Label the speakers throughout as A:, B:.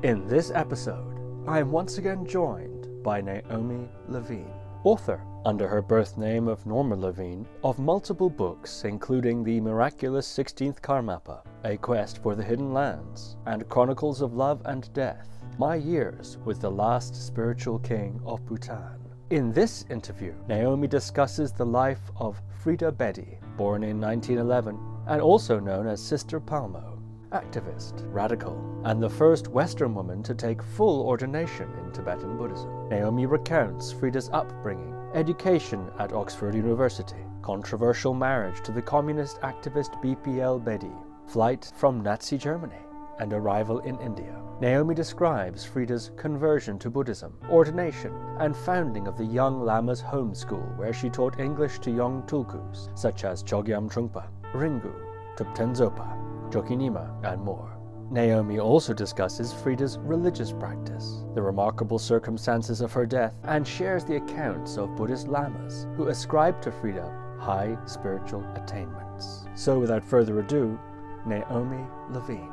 A: In this episode, I am once again joined by Naomi Levine, author, under her birth name of Norma Levine, of multiple books including the Miraculous 16th Karmapa, A Quest for the Hidden Lands, and Chronicles of Love and Death, My Years with the Last Spiritual King of Bhutan. In this interview, Naomi discusses the life of Freda Bedi, born in 1911, and also known as Sister Palmo, activist, radical, and the first Western woman to take full ordination in Tibetan Buddhism. Naomi recounts Freda's upbringing, education at Oxford University, controversial marriage to the communist activist BPL Bedi, flight from Nazi Germany, and arrival in India. Naomi describes Freda's conversion to Buddhism, ordination, and founding of the young Lama's Homeschool, where she taught English to young Tulkus, such as Chogyam Trungpa, Ringu, Thupten Zopa, Chokyi Nyima, and more. Naomi also discusses Freda's religious practice, the remarkable circumstances of her death, and shares the accounts of Buddhist lamas who ascribe to Freda high spiritual attainments. So without further ado, Naomi Levine.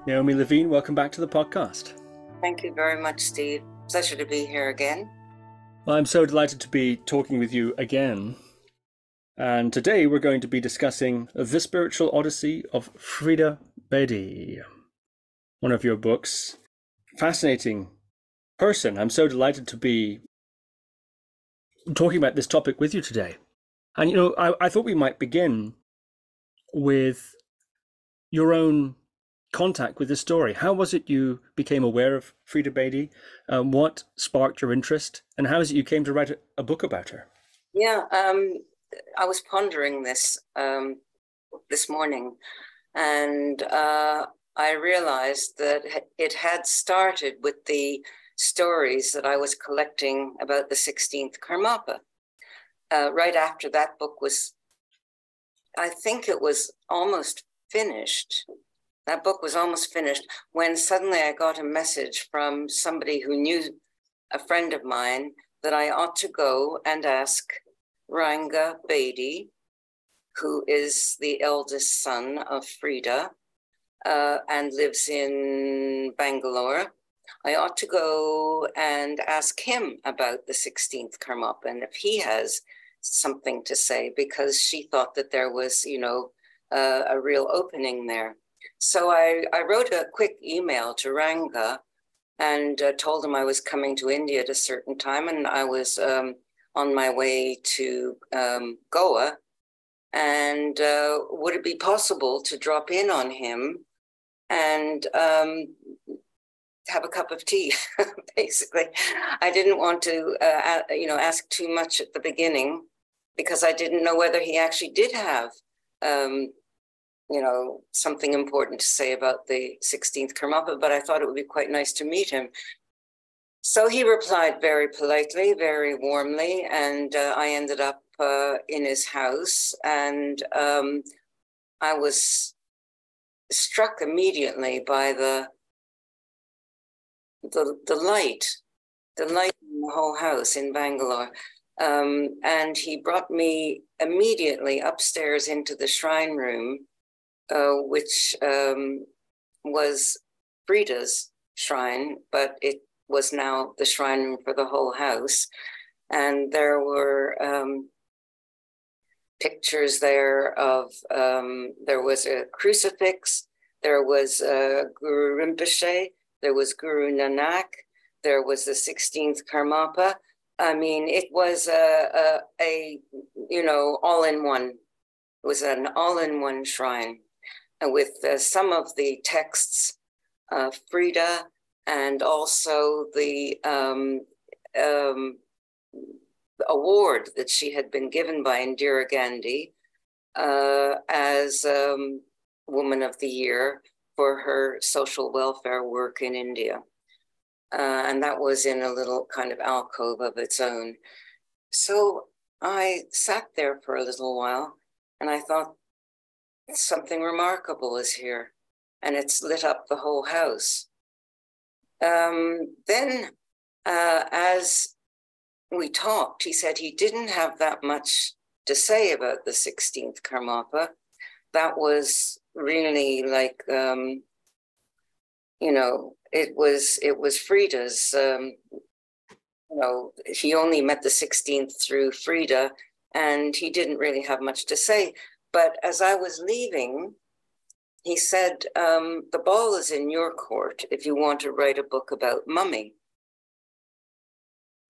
A: Naomi Levine, welcome back to the podcast.
B: Thank you very much, Steve. Pleasure to be here again.
A: Well, I'm so delighted to be talking with you again. And today we're going to be discussing The Spiritual Odyssey of Freda Bedi, one of your books. Fascinating person. I'm so delighted to be talking about this topic with you today. And, I thought we might begin with your own contact with this story. How was it you became aware of Freda Bedi? What sparked your interest? And how is it you came to write a book about her?
B: Yeah, I was pondering this this morning, and I realized that it had started with the stories that I was collecting about the 16th Karmapa. Right after that book was, I think it was almost finished. That book was almost finished when suddenly I got a message from somebody who knew a friend of mine that I ought to go and ask Freda Bedi, who is the eldest son of Freda and lives in Bangalore. I ought to go and ask him about the 16th Karmapa and if he has something to say, because she thought that there was, a real opening there. So I wrote a quick email to Ringu and told him I was coming to India at a certain time, and I was on my way to Goa, and would it be possible to drop in on him and have a cup of tea, basically. I didn't want to, ask too much at the beginning, because I didn't know whether he actually did have something important to say about the 16th Karmapa, but I thought it would be quite nice to meet him. So he replied very politely, very warmly, and I ended up in his house, and I was struck immediately by the light in the whole house in Bangalore. And he brought me immediately upstairs into the shrine room, which was Freda's shrine, but it was now the shrine room for the whole house. And there were pictures there of, there was a crucifix, there was Guru Rinpoche, there was Guru Nanak, there was the 16th Karmapa. I mean, it was all-in-one. It was an all-in-one shrine with some of the texts of Freda, and also the award that she had been given by Indira Gandhi as Woman of the Year for her social welfare work in India. And that was in a little kind of alcove of its own. So I sat there for a little while, and I thought, something remarkable is here, and it's lit up the whole house. Then as we talked, he said he didn't have that much to say about the 16th Karmapa. That was really like, it was Freda's. He only met the 16th through Freda, and he didn't really have much to say. But as I was leaving, he said, the ball is in your court if you want to write a book about mummy.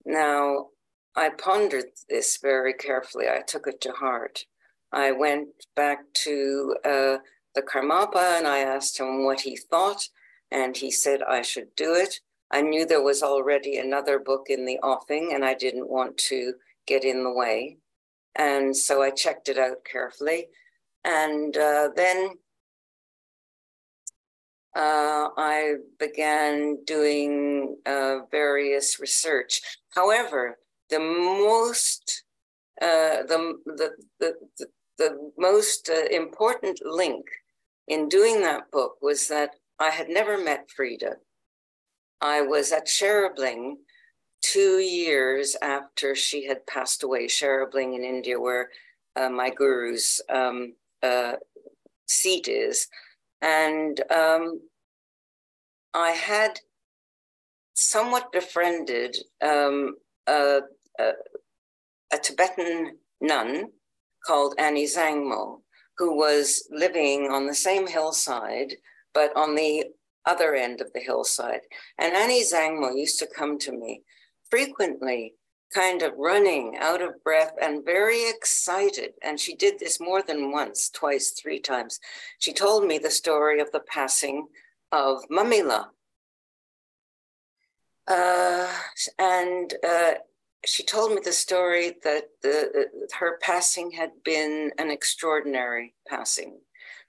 B: Now, I pondered this very carefully. I took it to heart. I went back to the Karmapa and I asked him what he thought, and he said I should do it. I knew there was already another book in the offing and I didn't want to get in the way. And so I checked it out carefully. And then I began doing various research. However, the most important link in doing that book was that I had never met Freda. I was at Sherabling 2 years after she had passed away, Sherabling in India, where my guru's seat is. And I had somewhat befriended a Tibetan nun called Annie Zangmo, who was living on the same hillside, but on the other end of the hillside. And Annie Zangmo used to come to me frequently, kind of running out of breath and very excited. And she did this more than once, twice, 3 times. She told me the story of the passing of Mamila. She told me the story that her passing had been an extraordinary passing,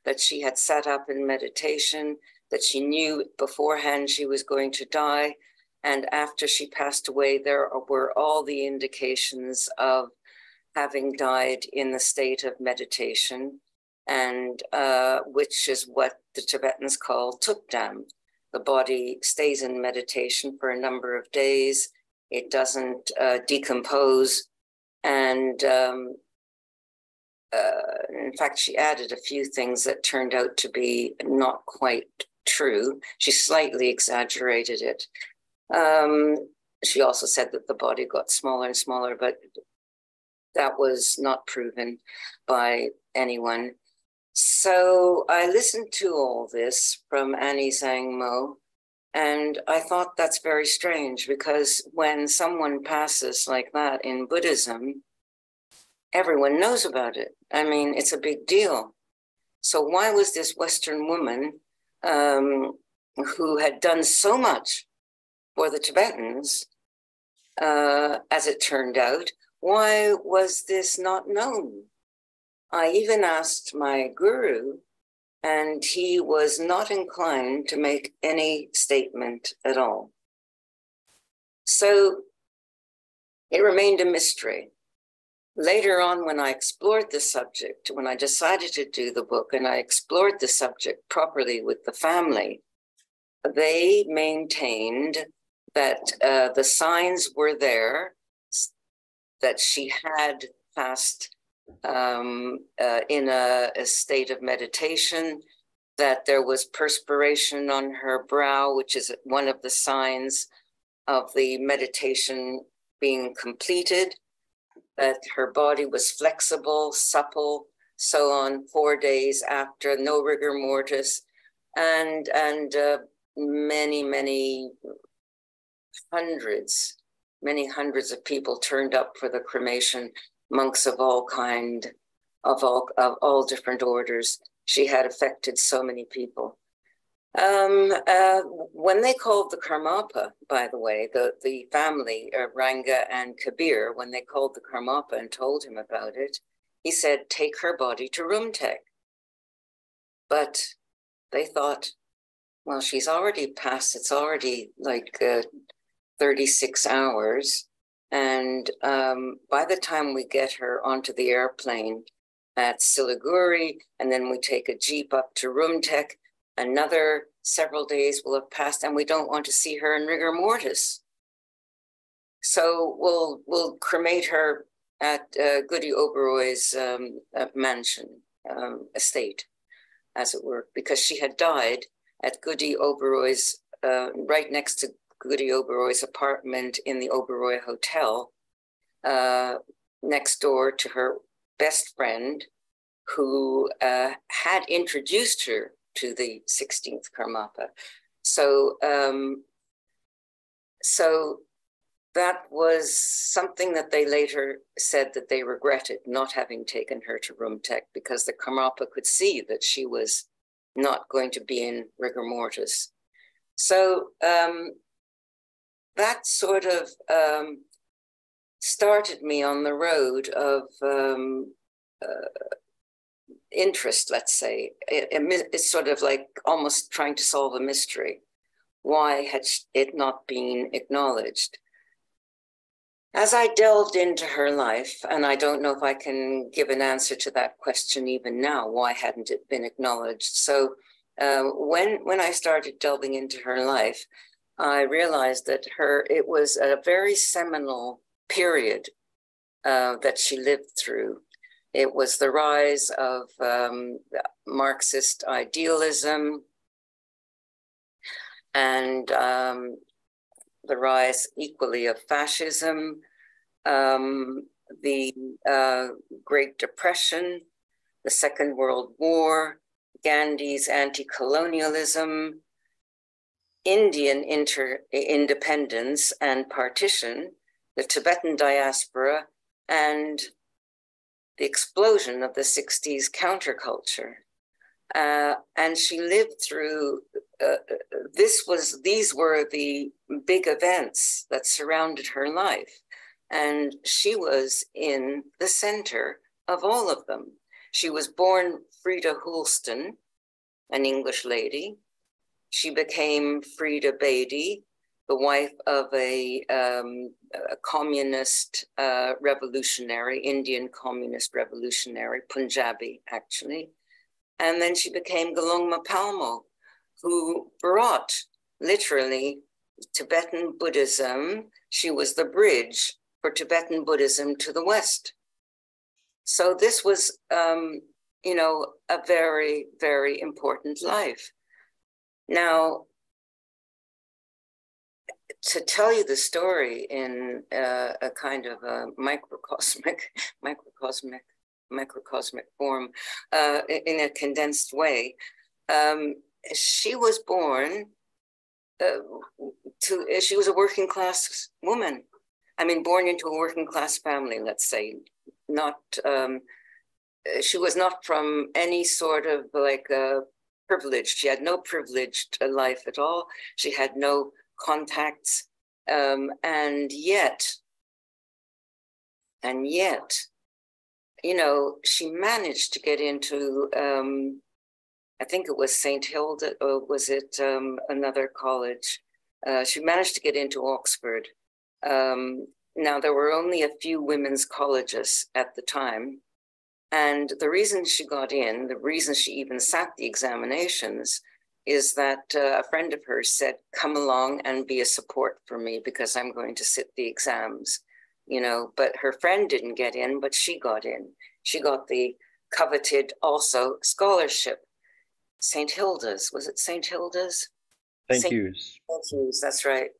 B: that she had sat up in meditation, that she knew beforehand she was going to die. And after she passed away, there were all the indications of having died in the state of meditation, and which is what the Tibetans call Thupten. The body stays in meditation for a number of days. It doesn't decompose. And in fact, she added a few things that turned out to be not quite true. She slightly exaggerated it. She also said that the body got smaller and smaller, but that was not proven by anyone. So I listened to all this from Annie Zangmo, and I thought that's very strange, because when someone passes like that in Buddhism, everyone knows about it. I mean, it's a big deal. So why was this Western woman who had done so much for the Tibetans, as it turned out, why was this not known? I even asked my guru, and he was not inclined to make any statement at all. So it remained a mystery. Later on, when I explored the subject, when I decided to do the book and I explored the subject properly with the family, they maintained that the signs were there, that she had passed in a state of meditation, that there was perspiration on her brow, which is one of the signs of the meditation being completed, that her body was flexible, supple, so on, 4 days after, no rigor mortis, and many hundreds of people turned up for the cremation, monks of all kind, of all different orders. She had affected so many people. When they called the Karmapa, by the way, the family, Ranga and Kabir, when they called the Karmapa and told him about it, he said, take her body to Rumtek. But they thought, well, she's already passed, it's already like 36 hours. And by the time we get her onto the airplane at Siliguri, and then we take a jeep up to Rumtek, another several days will have passed, and we don't want to see her in rigor mortis. So we'll cremate her at Goody Oberoy's mansion, estate, as it were, because she had died at Goody Oberoy's right next to Goody Oberoy's apartment in the Oberoi Hotel, next door to her best friend, who had introduced her to the 16th Karmapa. So, so that was something that they later said that they regretted, not having taken her to Rumtek, because the Karmapa could see that she was not going to be in rigor mortis. So that sort of started me on the road of interest, let's say. It's sort of like almost trying to solve a mystery. Why had it not been acknowledged? As I delved into her life, and I don't know if I can give an answer to that question even now, why hadn't it been acknowledged? So when I started delving into her life, I realized that it was a very seminal period that she lived through. It was the rise of Marxist idealism and the rise equally of fascism, the Great Depression, the Second World War, Gandhi's anti-colonialism, Indian independence and partition, the Tibetan diaspora, and the explosion of the 60s counterculture. And she lived through, these were the big events that surrounded her life. And she was in the center of all of them. She was born Freda Hulston, an English lady. She became Freda Bedi, the wife of a communist revolutionary, Indian communist revolutionary, Punjabi actually. And then she became Norma Palmo, who brought literally Tibetan Buddhism. She was the bridge for Tibetan Buddhism to the West. So this was, you know, a very, very important life. Now, to tell you the story in a kind of a microcosmic form, in a condensed way, she was born she was a working class woman. I mean, born into a working class family, let's say. Not, she was not from any sort of like privileged. She had no privileged life at all. She had no contacts, and yet, you know, she managed to get into, I think it was St. Hilda, or was it another college? She managed to get into Oxford. Now, there were only a few women's colleges at the time. And the reason she got in, the reason she even sat the examinations, is that a friend of hers said, come along and be a support for me because I'm going to sit the exams, you know, but her friend didn't get in, but she got in. She got the coveted also scholarship. St. Hilda's, was it St. Hilda's?
A: St. Hugh's.
B: St. Hugh's, that's right.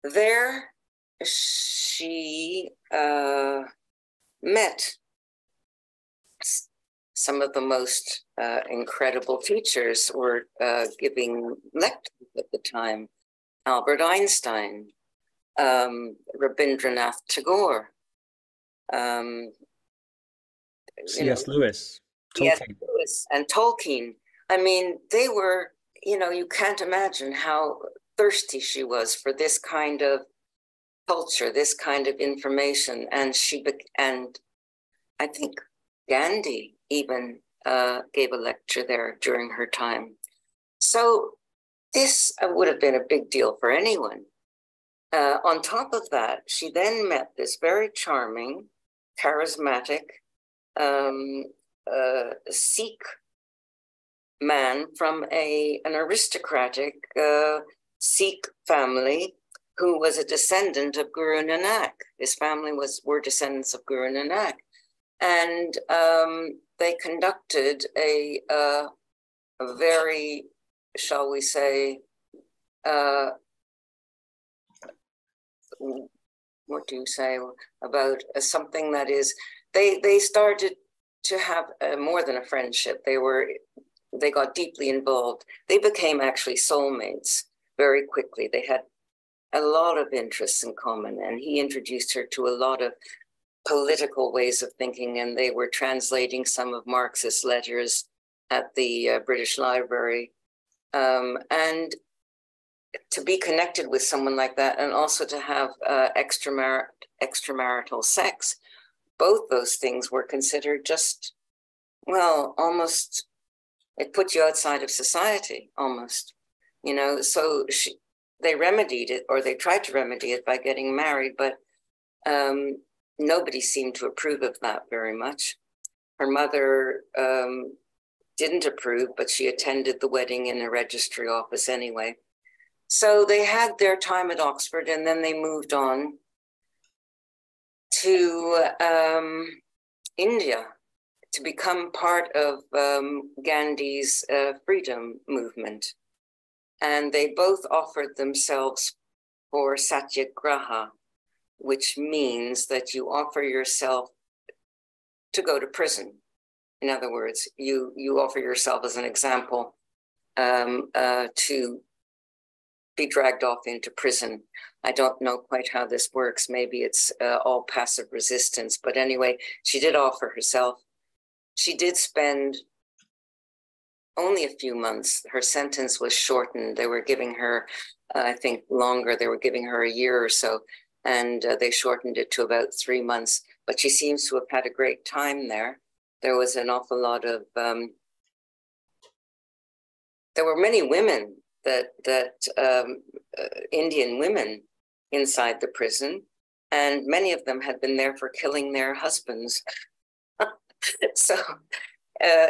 B: There she met some of the most incredible teachers were giving lectures at the time. Albert Einstein, Rabindranath Tagore,
A: C.S. Lewis.
B: C.S. Lewis and Tolkien. I mean, they were, you know, you can't imagine how thirsty she was for this kind of culture, this kind of information. And and I think Gandhi even gave a lecture there during her time. So this would have been a big deal for anyone. On top of that, she then met this very charming, charismatic Sikh man from an aristocratic Sikh family who was a descendant of Guru Nanak. His family were descendants of Guru Nanak. And they conducted a a very, shall we say, what do you say about something that is, they started to have more than a friendship. They got deeply involved. They became actually soulmates very quickly. They had a lot of interests in common, and he introduced her to a lot of political ways of thinking, and they were translating some of Marxist letters at the British Library. And to be connected with someone like that, and also to have extramarital sex, both those things were considered just, well, almost, it put you outside of society, almost, you know. So they remedied it, or they tried to remedy it by getting married, but nobody seemed to approve of that very much. Her mother didn't approve, but she attended the wedding in a registry office anyway. So they had their time at Oxford, and then they moved on to India to become part of Gandhi's freedom movement. And they both offered themselves for satyagraha, which means that you offer yourself to go to prison. In other words, you offer yourself as an example to be dragged off into prison. I don't know quite how this works. Maybe it's all passive resistance. But anyway, she did offer herself. She did spend only a few months. Her sentence was shortened. They were giving her, I think, longer. They were giving her a year or so, and they shortened it to about 3 months. But she seems to have had a great time there. There was an awful lot of, there were many women Indian women inside the prison, and many of them had been there for killing their husbands. So,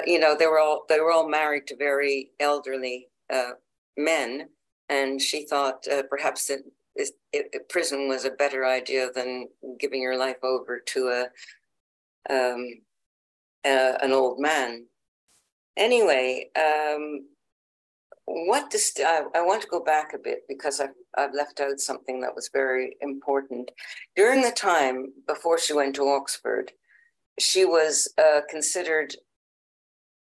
B: you know, they were all married to very elderly men, and she thought perhaps that prison was a better idea than giving your life over to an old man. Anyway, I want to go back a bit because I've left out something that was very important. During the time before she went to Oxford, she was considered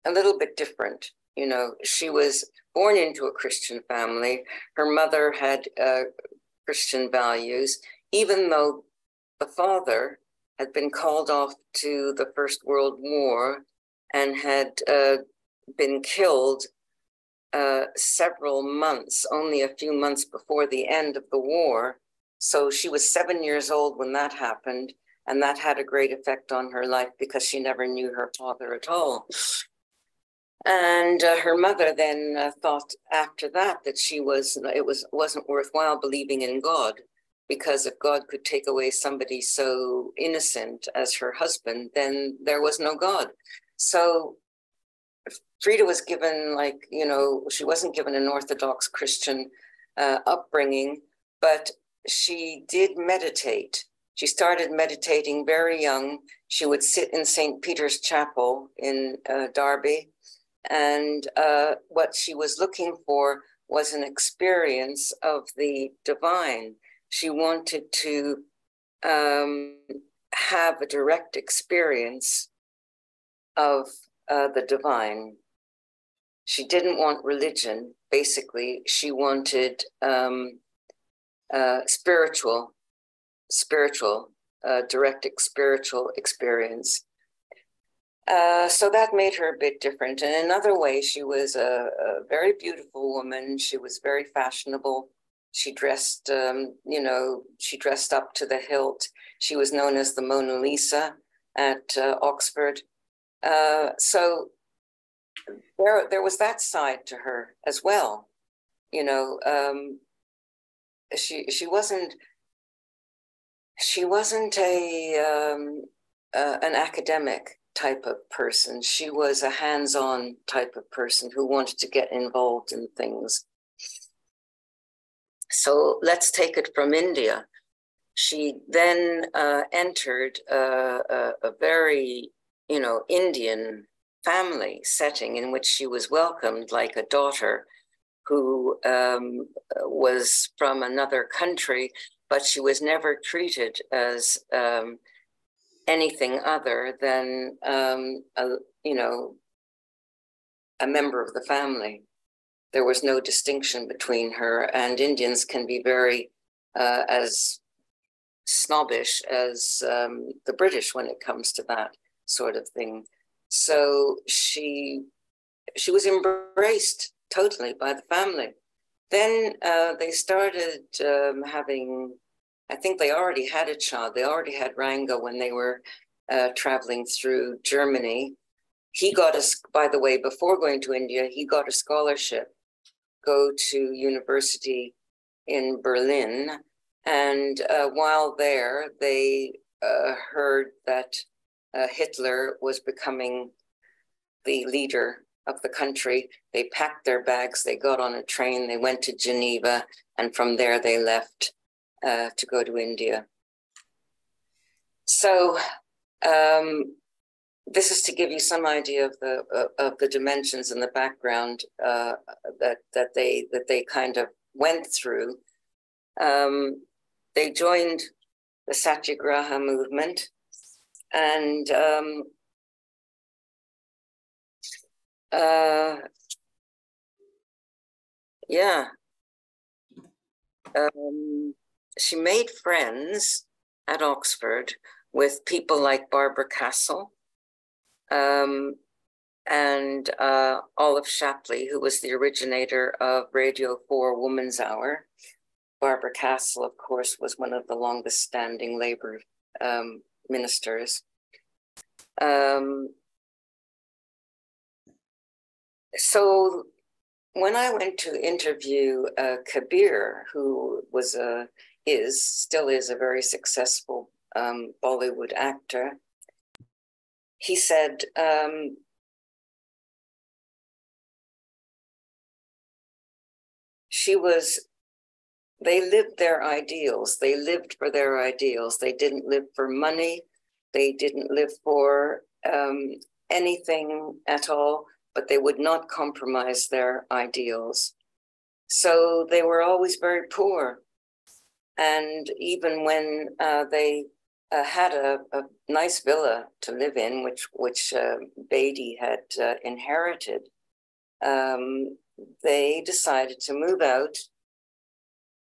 B: a little bit different. You know, she was born into a Christian family. Her mother had Christian values, even though the father had been called off to the First World War and had been killed several months, only a few months before the end of the war. So she was 7 years old when that happened, and that had a great effect on her life because she never knew her father at all. And her mother then thought after that it wasn't worthwhile believing in God, because if God could take away somebody so innocent as her husband, then there was no God. So Freda was given, like, you know, she wasn't given an Orthodox Christian upbringing, but she did meditate. She started meditating very young. She would sit in St. Peter's Chapel in Derby, and what she was looking for was an experience of the divine. She wanted to have a direct experience of the divine. She didn't want religion. Basically, she wanted direct spiritual experience. So that made her a bit different. And in another way, she was a very beautiful woman. She was very fashionable. She dressed, you know, she dressed up to the hilt. She was known as the Mona Lisa at Oxford. So there was that side to her as well. You know, she wasn't an academic type of person. She was a hands-on type of person who wanted to get involved in things. So let's take it from India. She then entered a very, you know, Indian family setting in which she was welcomed like a daughter who was from another country, but she was never treated as anything other than a member of the family. There was no distinction between her, and Indians can be very as snobbish as the British when it comes to that sort of thing. So she was embraced totally by the family. Then they started having, I think they already had a child. They already had Rango when they were traveling through Germany. He got by the way, before going to India, he got a scholarship, go to university in Berlin. And while there, they heard that Hitler was becoming the leader of the country. They packed their bags, they got on a train, they went to Geneva, and from there they left to go to India. So this is to give you some idea of the dimensions and the background that they kind of went through. They joined the Satyagraha movement, and she made friends at Oxford with people like Barbara Castle and Olive Shapley, who was the originator of Radio 4 Woman's Hour. Barbara Castle, of course, was one of the longest standing Labour ministers. So when I went to interview Kabir, who was still is a very successful Bollywood actor, he said, they lived their ideals. They lived for their ideals. They didn't live for money. They didn't live for anything at all, but they would not compromise their ideals. So they were always very poor. And even when they had a nice villa to live in, which Bedi had inherited, they decided to move out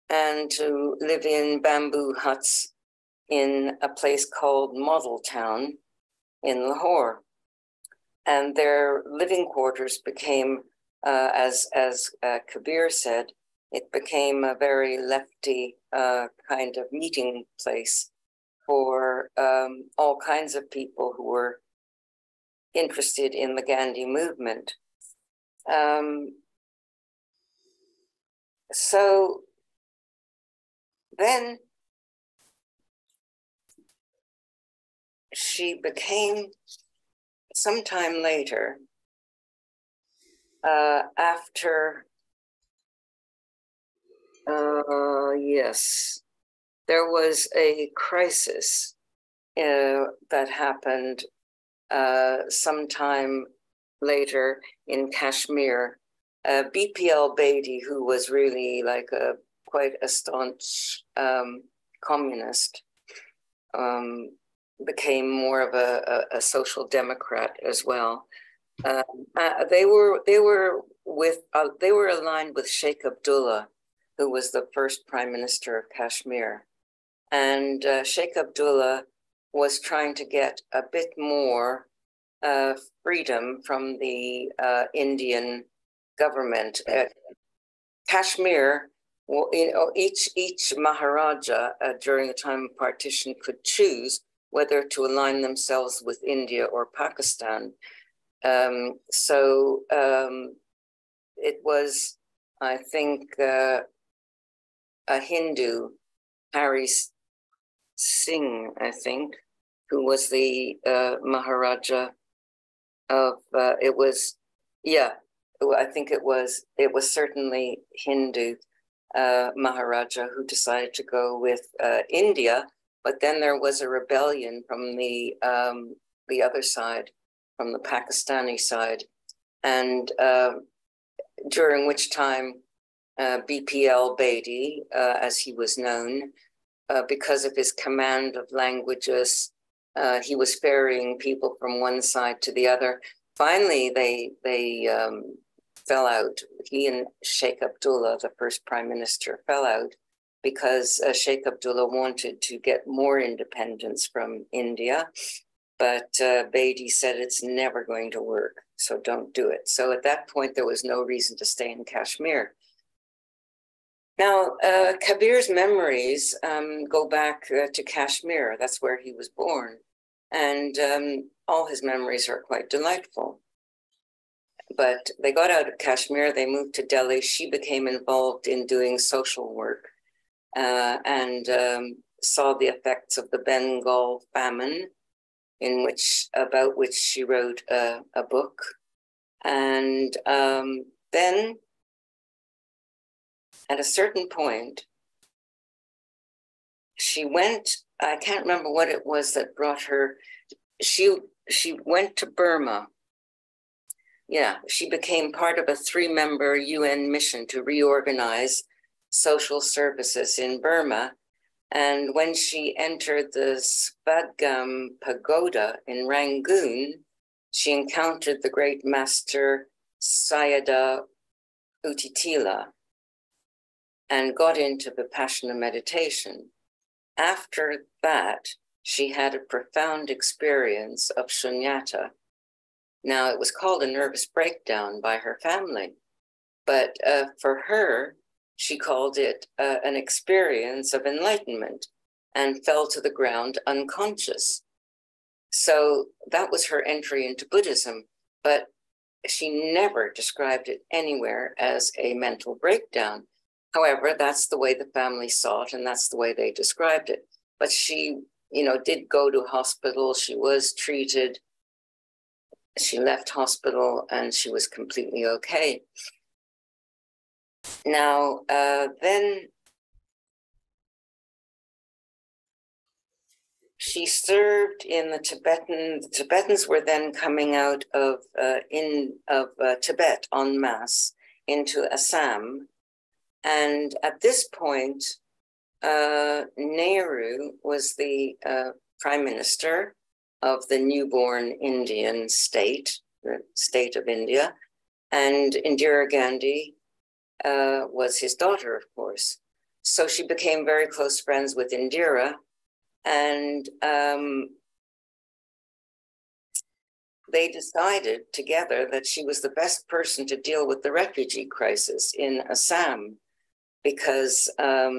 B: and to live in bamboo huts in a place called Model Town in Lahore. And their living quarters became, as Kabir said, it became a very lefty kind of meeting place for all kinds of people who were interested in the Gandhi movement. So then she became, sometime later, after, yes, there was a crisis that happened sometime later in Kashmir. BPL Bedi, who was really like quite a staunch communist, became more of a social democrat as well. They were aligned with Sheikh Abdullah, who was the first prime minister of Kashmir, and Sheikh Abdullah was trying to get a bit more freedom from the Indian government. Kashmir, each Maharaja during the time of partition could choose whether to align themselves with India or Pakistan. So it was, I think, a Hindu, Hari Singh, I think, who was the Maharaja of, it was, yeah, I think it was certainly Hindu Maharaja who decided to go with India, but then there was a rebellion from the other side, from the Pakistani side, and during which time BPL Bedi, as he was known, because of his command of languages, he was ferrying people from one side to the other. Finally, they fell out. He and Sheikh Abdullah, the first prime minister, fell out because Sheikh Abdullah wanted to get more independence from India, but Bedi said it's never going to work, so don't do it. So at that point, there was no reason to stay in Kashmir. Now, Kabir's memories go back to Kashmir. That's where he was born. And all his memories are quite delightful. But they got out of Kashmir, they moved to Delhi. She became involved in doing social work and saw the effects of the Bengal famine, about which she wrote a book. And then at a certain point, she went, I can't remember what it was that brought her, she went to Burma. Yeah, she became part of a 3-member UN mission to reorganize social services in Burma. And when she entered the Svadgam Pagoda in Rangoon, she encountered the great master Sayadaw U Titthila and got into Vipassana meditation. After that, she had a profound experience of shunyata. Now, it was called a nervous breakdown by her family, but for her, she called it an experience of enlightenment and fell to the ground unconscious. So that was her entry into Buddhism, but she never described it anywhere as a mental breakdown. However, that's the way the family saw it, and that's the way they described it. But she, did go to hospital. She was treated. She left hospital, and she was completely okay. Now, then she served in the Tibetan. The Tibetans were then coming out of Tibet en masse into Assam. And at this point, Nehru was the prime minister of the newborn Indian state, the state of India, and Indira Gandhi was his daughter, of course. So she became very close friends with Indira, and they decided together that she was the best person to deal with the refugee crisis in Assam, because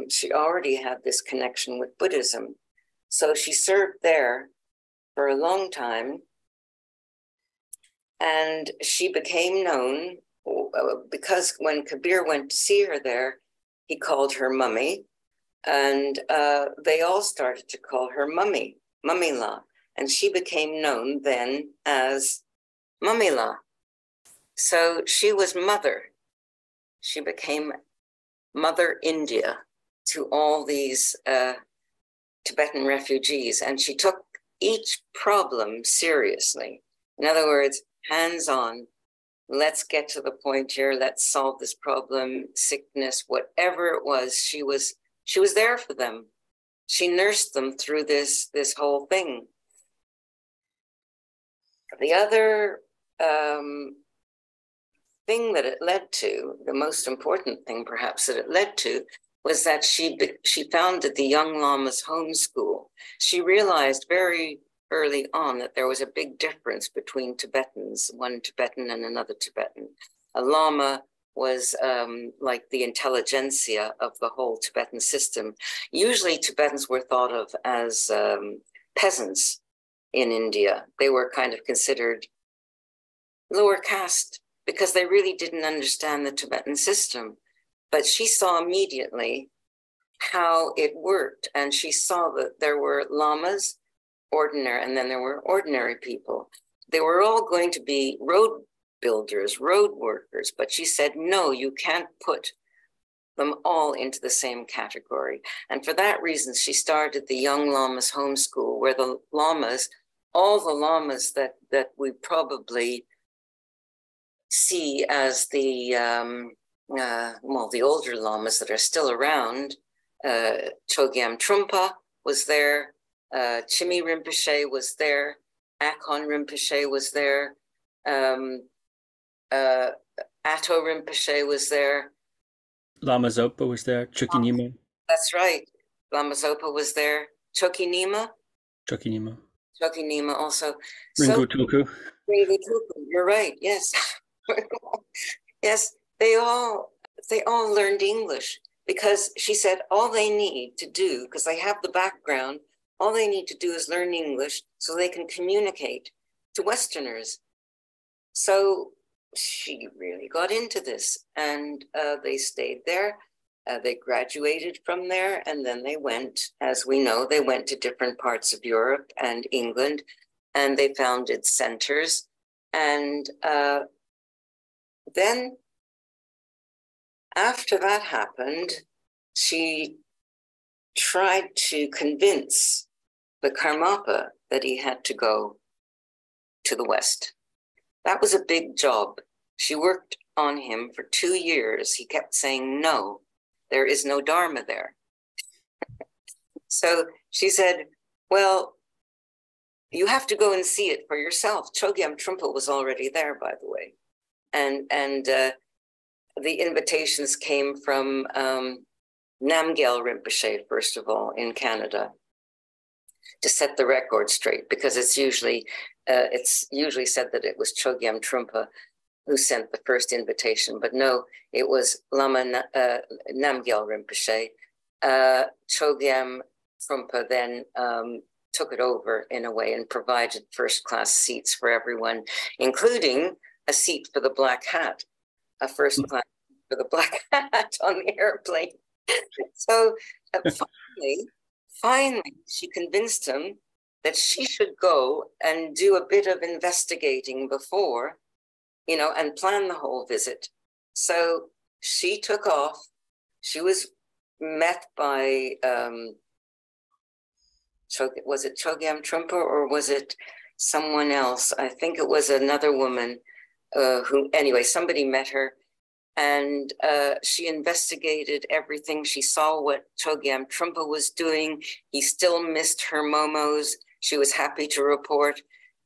B: she already had this connection with Buddhism. So she served there for a long time, and she became known because when Kabir went to see her there, he called her Mummy, and they all started to call her Mummy, Mummila, and she became known then as Mummila. So she was mother. She became Mother India to all these Tibetan refugees, and she took each problem seriously. In other words, hands-on. Let's get to the point here. Let's solve this problem, sickness, whatever it was. She was there for them. She nursed them through this whole thing. The other thing that it led to, the most important thing perhaps that it led to, was that she founded the young Lama's Homeschool. She realized very early on that there was a big difference between Tibetans, one Tibetan and another Tibetan. A Lama was like the intelligentsia of the whole Tibetan system. Usually Tibetans were thought of as peasants in India. They were kind of considered lower caste because they really didn't understand the Tibetan system. But she saw immediately how it worked, and she saw that there were lamas, ordinary, and then there were ordinary people. They were all going to be road builders, road workers, but she said, no, you can't put them all into the same category. And for that reason, she started the Young Lamas Homeschool, where the lamas all the lamas that we probably see as the the older lamas that are still around. Chogyam Trungpa was there, Chimi Rinpoche was there, Akon Rinpoche was there, Atto Rinpoche was there.
A: Lama Zopa was there, Chokyi Nyima.
B: That's right. Lama Zopa was there. Chokyi Nyima.
A: Chokyi Nyima.
B: Chokyi Nyima also.
A: Ringu Tulku.
B: Ringu Tulku, you're right, yes. Yes, they all learned English because she said all they need to do, because they have the background, all they need to do is learn English so they can communicate to Westerners. So she really got into this, and they stayed there. They graduated from there, and then they went, as we know, they went to different parts of Europe and England, and they founded centers. And then after that happened, she tried to convince the Karmapa that he had to go to the West. That was a big job. She worked on him for 2 years. He kept saying, no, there is no Dharma there. So she said, well, you have to go and see it for yourself. Chogyam Trungpa was already there, by the way. And the invitations came from Namgyal Rinpoche, first of all, in Canada, to set the record straight, because it's usually said that it was Chogyam Trungpa who sent the first invitation, but no, it was Lama Namgyal Rinpoche. Chogyam Trungpa then took it over in a way and provided first-class seats for everyone, including a seat for the black hat, a first class for the black hat on the airplane. So finally, she convinced him that she should go and do a bit of investigating before, and plan the whole visit. So she took off. She was met by, was it Chogyam Trungpa or was it someone else? I think it was another woman somebody met her, and she investigated everything. She saw what Chogyam Trungpa was doing. He still missed her momos. She was happy to report,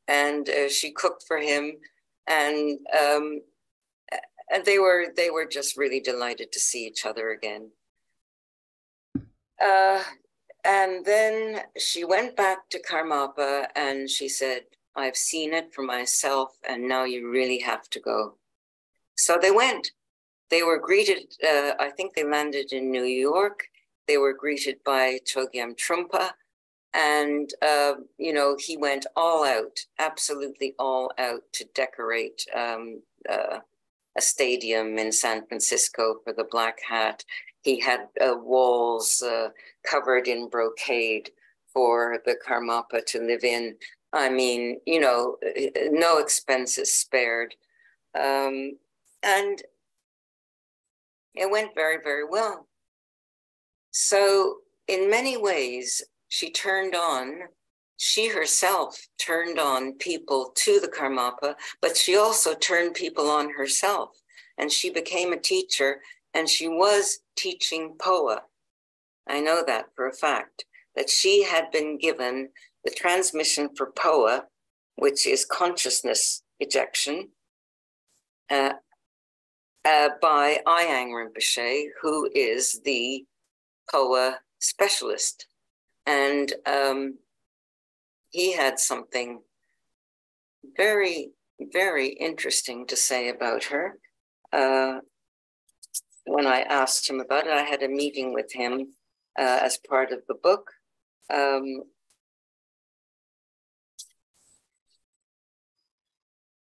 B: and she cooked for him, and they were just really delighted to see each other again. And then she went back to Karmapa, and she said, I've seen it for myself, and now you really have to go. So they went. They were greeted, I think they landed in New York. They were greeted by Chogyam Trungpa, and, he went all out, absolutely all out, to decorate a stadium in San Francisco for the Black Hat. He had walls covered in brocade for the Karmapa to live in. I mean, no expenses spared. And it went very, very well. So in many ways, she herself turned on people to the Karmapa, but she also turned people on herself. And she became a teacher, and she was teaching Poa. I know that for a fact, that she had been given the transmission for Poa, which is consciousness ejection, by Ayang Rinpoche, who is the Poa specialist. And he had something very, very interesting to say about her. When I asked him about it, I had a meeting with him as part of the book.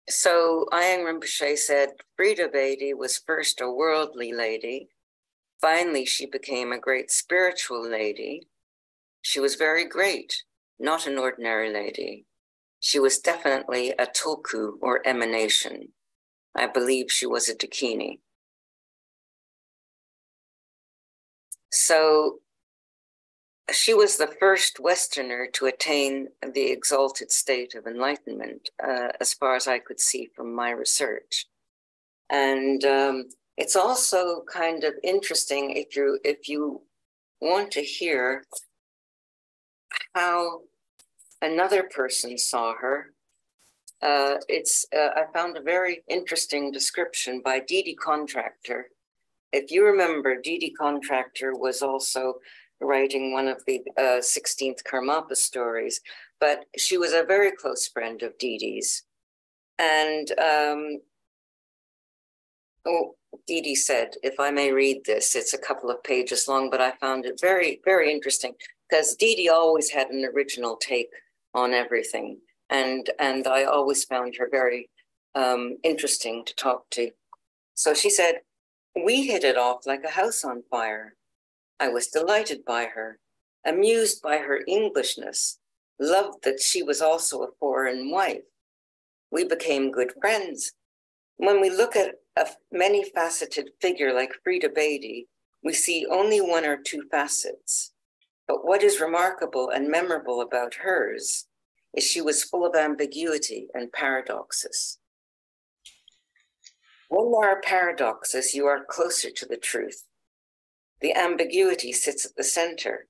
B: So Ayang Rinpoche said, Freda Bedi was first a worldly lady. Finally, she became a great spiritual lady. She was very great, not an ordinary lady. She was definitely a tulku or emanation. I believe she was a dakini. So she was the first Westerner to attain the exalted state of enlightenment, as far as I could see from my research. And it's also kind of interesting if you want to hear how another person saw her. I found a very interesting description by Didi Contractor. If you remember, Didi Contractor was also writing one of the 16th Karmapa stories, but she was a very close friend of Didi's. And Didi said, if I may read this, it's a couple of pages long, but I found it very, very interesting because Didi always had an original take on everything. And I always found her very interesting to talk to. So she said, we hit it off like a house on fire. I was delighted by her, amused by her Englishness, loved that she was also a foreign wife. We became good friends. When we look at a many-faceted figure like Freda Bedi, we see only one or two facets. But what is remarkable and memorable about hers is she was full of ambiguity and paradoxes. When there are paradoxes, you are closer to the truth. The ambiguity sits at the center.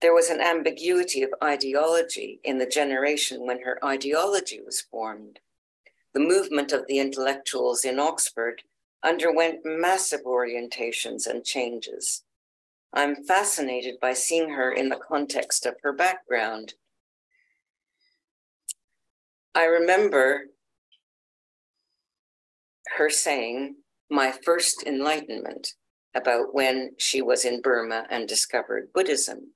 B: There was an ambiguity of ideology in the generation when her ideology was formed. The movement of the intellectuals in Oxford underwent massive orientations and changes. I'm fascinated by seeing her in the context of her background. I remember her saying, my first enlightenment, about when she was in Burma and discovered Buddhism.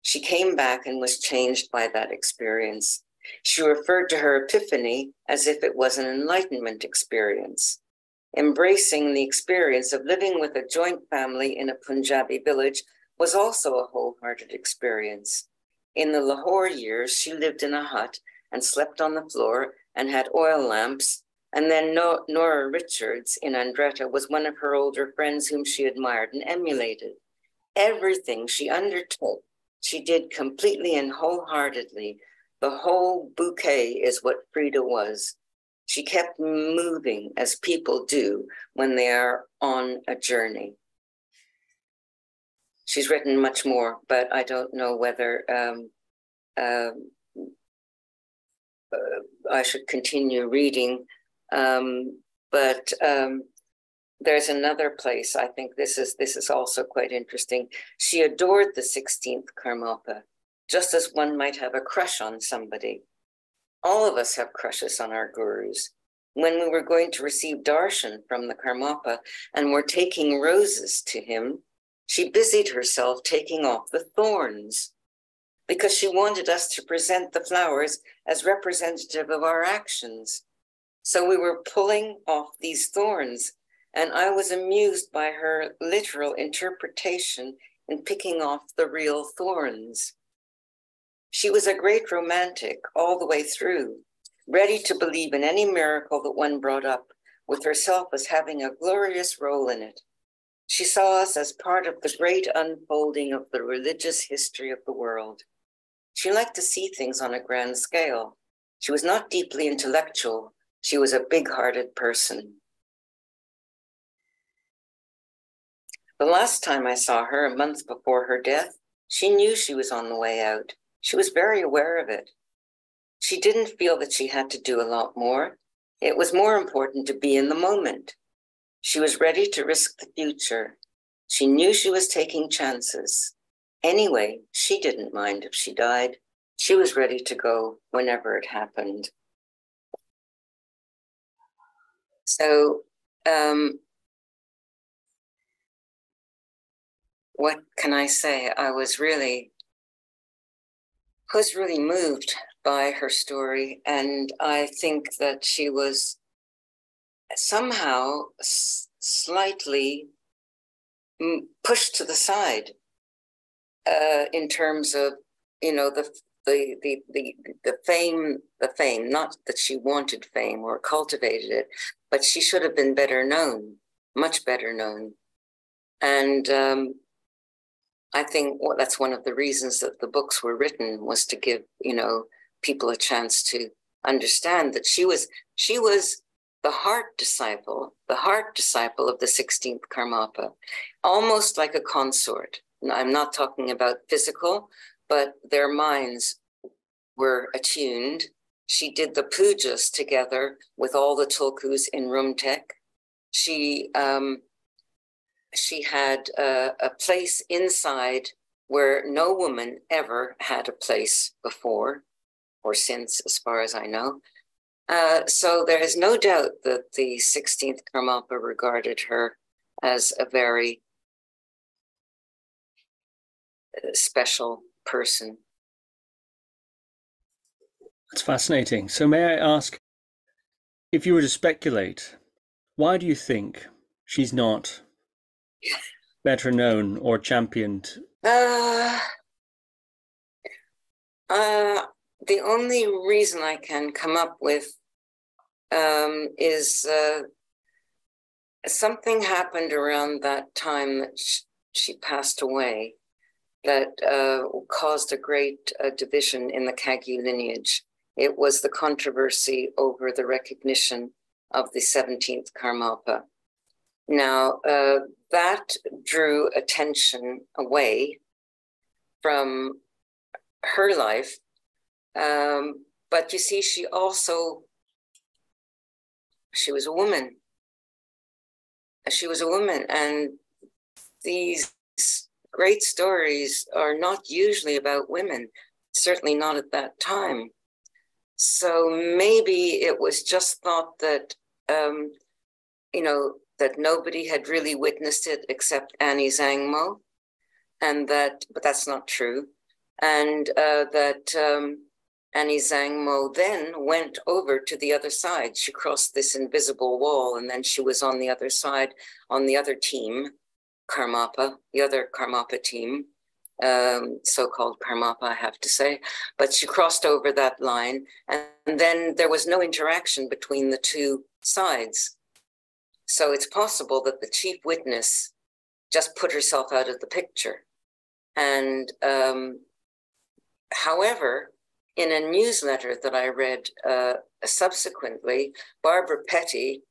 B: She came back and was changed by that experience. She referred to her epiphany as if it was an enlightenment experience. Embracing the experience of living with a joint family in a Punjabi village was also a wholehearted experience. In the Lahore years, she lived in a hut and slept on the floor and had oil lamps. And then Nora Richards in Andretta was one of her older friends whom she admired and emulated. Everything she undertook, she did completely and wholeheartedly. The whole bouquet is what Freda was. She kept moving as people do when they are on a journey. She's written much more, but I don't know whether I should continue reading. But there's another place. I think this is also quite interesting. She adored the 16th Karmapa, just as one might have a crush on somebody. All of us have crushes on our gurus. When we were going to receive darshan from the Karmapa and were taking roses to him, she busied herself taking off the thorns because she wanted us to present the flowers as representative of our actions. So we were pulling off these thorns, and I was amused by her literal interpretation in picking off the real thorns. She was a great romantic all the way through, ready to believe in any miracle that one brought up, with herself as having a glorious role in it. She saw us as part of the great unfolding of the religious history of the world. She liked to see things on a grand scale. She was not deeply intellectual. She was a big-hearted person. The last time I saw her, a month before her death, she knew she was on the way out. She was very aware of it. She didn't feel that she had to do a lot more. It was more important to be in the moment. She was ready to risk the future. She knew she was taking chances. Anyway, she didn't mind if she died. She was ready to go whenever it happened. So, what can I say? I was really moved by her story, and I think that she was somehow slightly pushed to the side in terms of, you know, the fame, not that she wanted fame or cultivated it, but she should have been better known, much better known. And I think that's one of the reasons that the books were written, was to give, people a chance to understand that she was the heart disciple of the 16th Karmapa, almost like a consort. I'm not talking about physical, but their minds were attuned. She did the pujas together with all the Tulkus in Rumtek. She had a place inside where no woman ever had a place before or since, as far as I know. So there is no doubt that the 16th Karmapa regarded her as a very special person.
A: That's fascinating. So may I ask, if you were to speculate, why do you think she's not better known or championed?
B: The only reason I can come up with is something happened around that time that she passed away that caused a great division in the Kagyu lineage. It was the controversy over the recognition of the 17th Karmapa. Now, that drew attention away from her life. But you see, she was a woman. She was a woman, and these great stories are not usually about women, certainly not at that time. So maybe it was just thought that, that nobody had really witnessed it except Annie Zangmo, but that's not true. And that Annie Zangmo then went over to the other side. She crossed this invisible wall, and then she was on the other side, on the other team, Karmapa, the other Karmapa team, so-called Karmapa, I have to say. But she crossed over that line, and then there was no interaction between the two sides. So it's possible that the chief witness just put herself out of the picture. And however, in a newsletter that I read subsequently, Barbara Petty,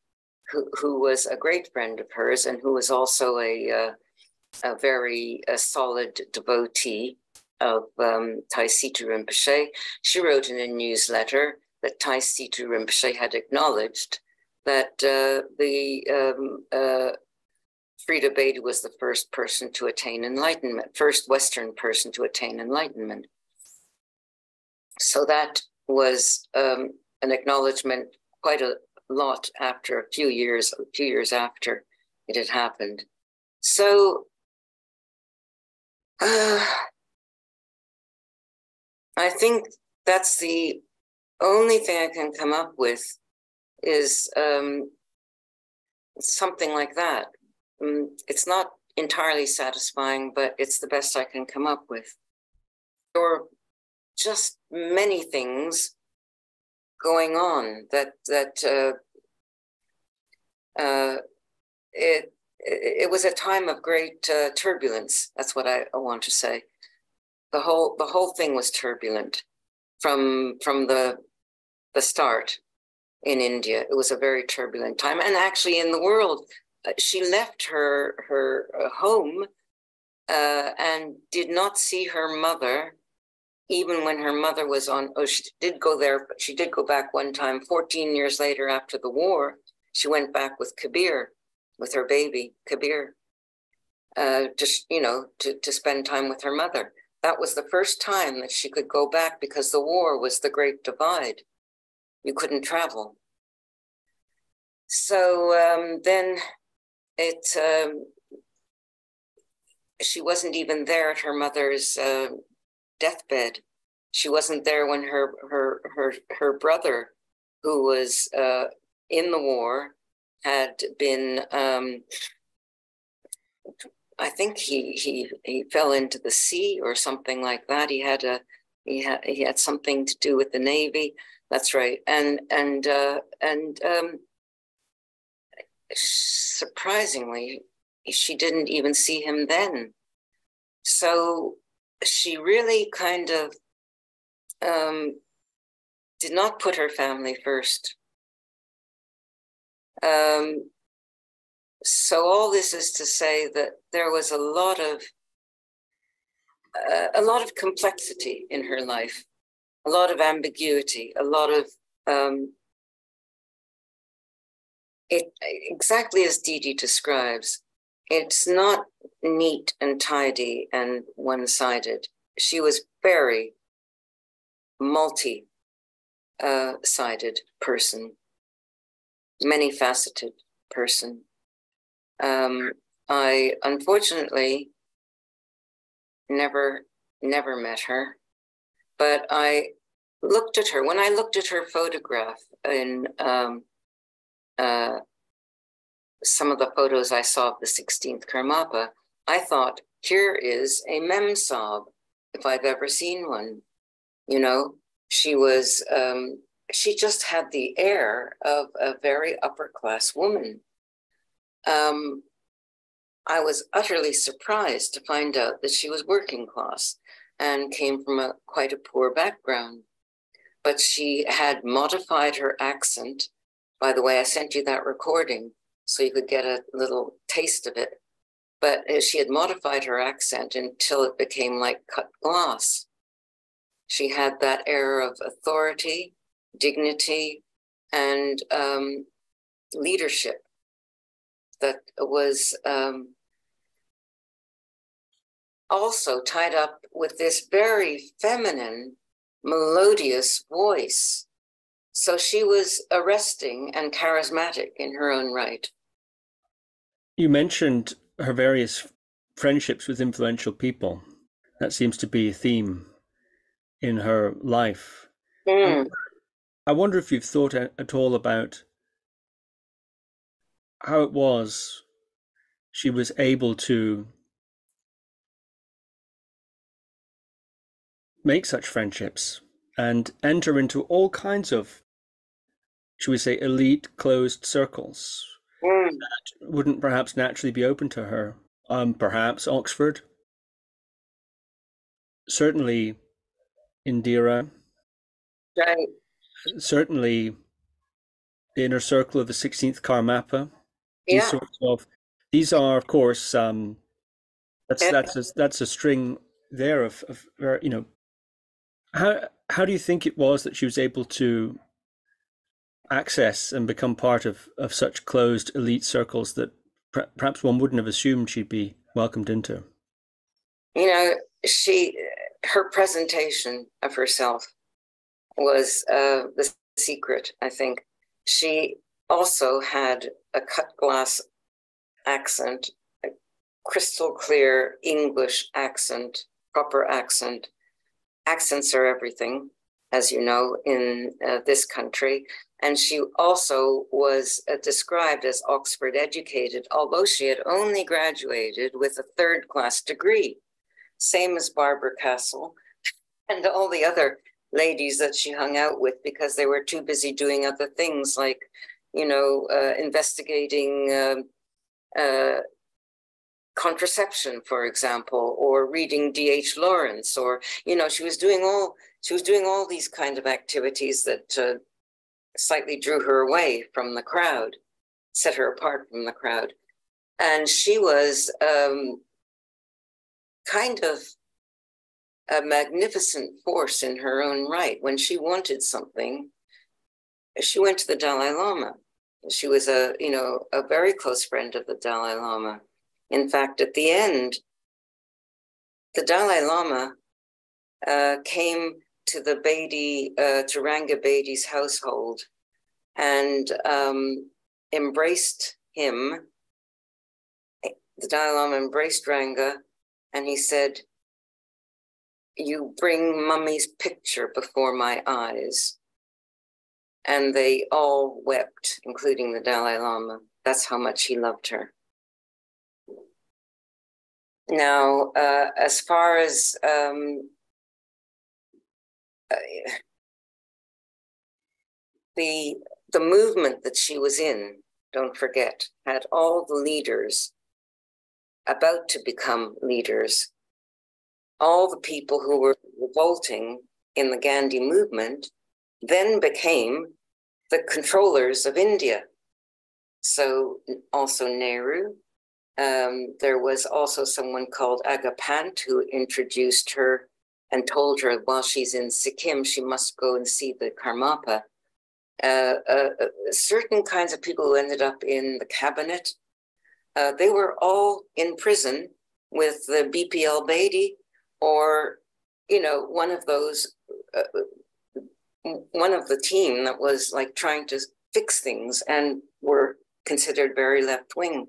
B: who was a great friend of hers and who was also a very solid devotee of Tai Situ Rinpoche, she wrote in a newsletter that Tai Situ Rinpoche had acknowledged that Freda Bedi was the first person to attain enlightenment, first Western person to attain enlightenment. So that was an acknowledgement quite a lot after a few years after it had happened. So I think that's the only thing I can come up with is something like that. It's not entirely satisfying, but it's the best I can come up with. There were just many things going on that it was a time of great turbulence. That's what I want to say. The whole thing was turbulent from the start in India. It was a very turbulent time, and actually in the world. She left her home and did not see her mother, even when her mother was on. Oh, she did go there, but she did go back one time. 14 years later, after the war, she went back with Kabir, with her baby Kabir, just to spend time with her mother. That was the first time that she could go back because the war was the great divide. You couldn't travel. So then. She wasn't even there at her mother's deathbed. She wasn't there when her brother, who was in the war, had been. I think he fell into the sea or something like that. He had something to do with the Navy. That's right, and surprisingly, she didn't even see him then. So she really kind of did not put her family first. So all this is to say that there was a lot of complexity in her life, a lot of ambiguity, a lot of exactly as Didi describes. It's not neat and tidy and one-sided. She was very multi-sided person, many-faceted person. I unfortunately never met her, but I looked at her. When I looked at her photograph in some of the photos I saw of the 16th Karmapa, I thought, here is a mem sab, if I've ever seen one. You know, she was, she just had the air of a very upper class woman. I was utterly surprised to find out that she was working class and came from quite a poor background. But she had modified her accent. By the way, I sent you that recording so you could get a little taste of it. But she had modified her accent until it became like cut glass. She had that air of authority, dignity, and leadership that was also tied up with this very feminine, melodious voice. So she was arresting and charismatic in her own right.
A: You mentioned her various friendships with influential people. That seems to be a theme in her life.
B: Mm.
A: I wonder if you've thought at all about how it was she was able to make such friendships and enter into all kinds of, should we say, elite closed circles that wouldn't perhaps naturally be open to her. Perhaps Oxford, certainly Indira,
B: Right.
A: certainly the inner circle of the 16th Karmapa.
B: Yeah.
A: These are, of course, that's a string there of you know, how do you think it was that she was able to access and become part of such closed elite circles that perhaps one wouldn't have assumed she'd be welcomed into?
B: You know, her presentation of herself was the secret, I think. She also had a cut glass accent, a crystal clear English accent, proper accent. Accents are everything, as you know, in this country. And she also was described as Oxford educated, although she had only graduated with a third-class degree, same as Barbara Castle and all the other ladies that she hung out with, because they were too busy doing other things like, you know, investigating contraception, for example, or reading D.H. Lawrence, or, you know, she was doing all these kind of activities that slightly drew her away from the crowd, set her apart from the crowd. And she was kind of a magnificent force in her own right. When she wanted something, she went to the Dalai Lama. She was a very close friend of the Dalai Lama. In fact, at the end, the Dalai Lama came to the Bedi, to Ranga Bedi's household and embraced him. The Dalai Lama embraced Ranga and he said, "You bring Mummy's picture before my eyes." And they all wept, including the Dalai Lama. That's how much he loved her. Now, as far as the movement that she was in, don't forget, had all the leaders about to become leaders all the people who were revolting in the Gandhi movement then became the controllers of India. So also Nehru. There was also someone called Agapant who introduced her and told her while she's in Sikkim, she must go and see the Karmapa. Certain kinds of people who ended up in the cabinet, they were all in prison with the BPL Bedi, or, you know, one of those, one of the team that was like trying to fix things and were considered very left-wing.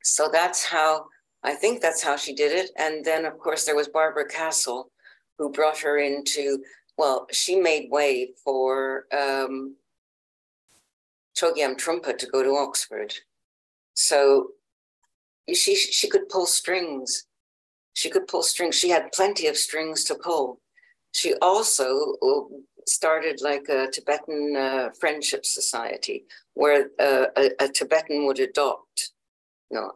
B: So that's how, I think that's how she did it. And then, of course, there was Barbara Castle, who brought her into, well, she made way for Chogyam Trungpa to go to Oxford. So she could pull strings. She could pull strings. She had plenty of strings to pull. She also started like a Tibetan friendship society where a Tibetan would adopt, you know,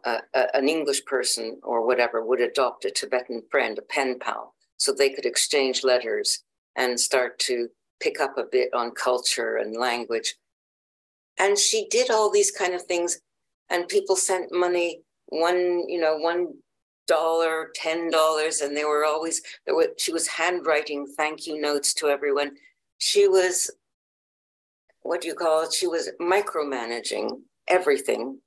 B: an English person or whatever would adopt a Tibetan friend, a pen pal, so they could exchange letters and start to pick up a bit on culture and language. And she did all these kind of things, and people sent money, $1, $10, and they were always, she was handwriting thank you notes to everyone. She was, what do you call it? She was micromanaging everything.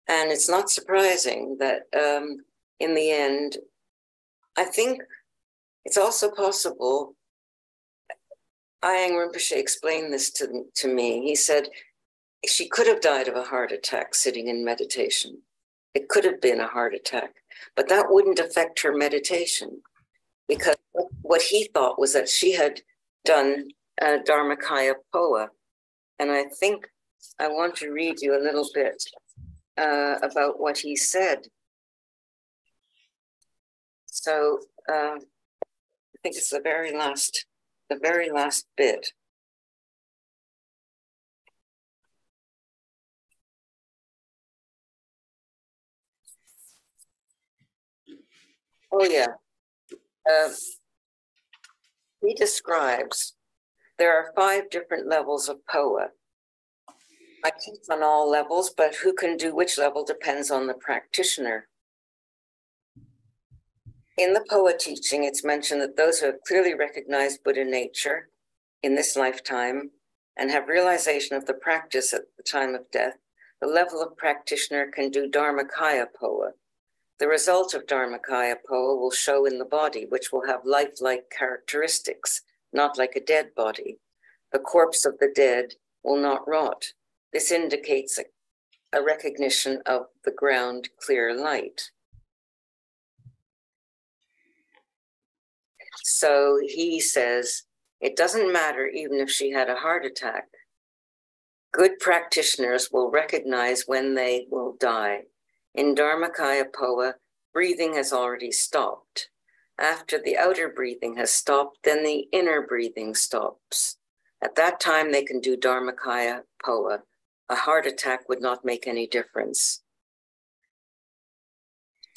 B: And it's not surprising that in the end, I think it's also possible, Ayang Rinpoche explained this to me. He said, she could have died of a heart attack sitting in meditation. It could have been a heart attack, but that wouldn't affect her meditation, because what he thought was that she had done Dharmakaya Poa. And I think I want to read you a little bit about what he said. So I think it's the very last bit. Oh yeah. He describes there are 5 different levels of Poa. I teach on all levels, but who can do which level depends on the practitioner. In the Poa teaching, it's mentioned that those who have clearly recognized Buddha nature in this lifetime and have realization of the practice at the time of death, the level of practitioner can do Dharmakaya Poa. The result of Dharmakaya Poa will show in the body, which will have lifelike characteristics, not like a dead body. The corpse of the dead will not rot. This indicates a recognition of the ground clear light. So he says, it doesn't matter even if she had a heart attack. Good practitioners will recognize when they will die. In Dharmakaya Poa, breathing has already stopped. After the outer breathing has stopped, then the inner breathing stops. At that time, they can do Dharmakaya Poa. A heart attack would not make any difference.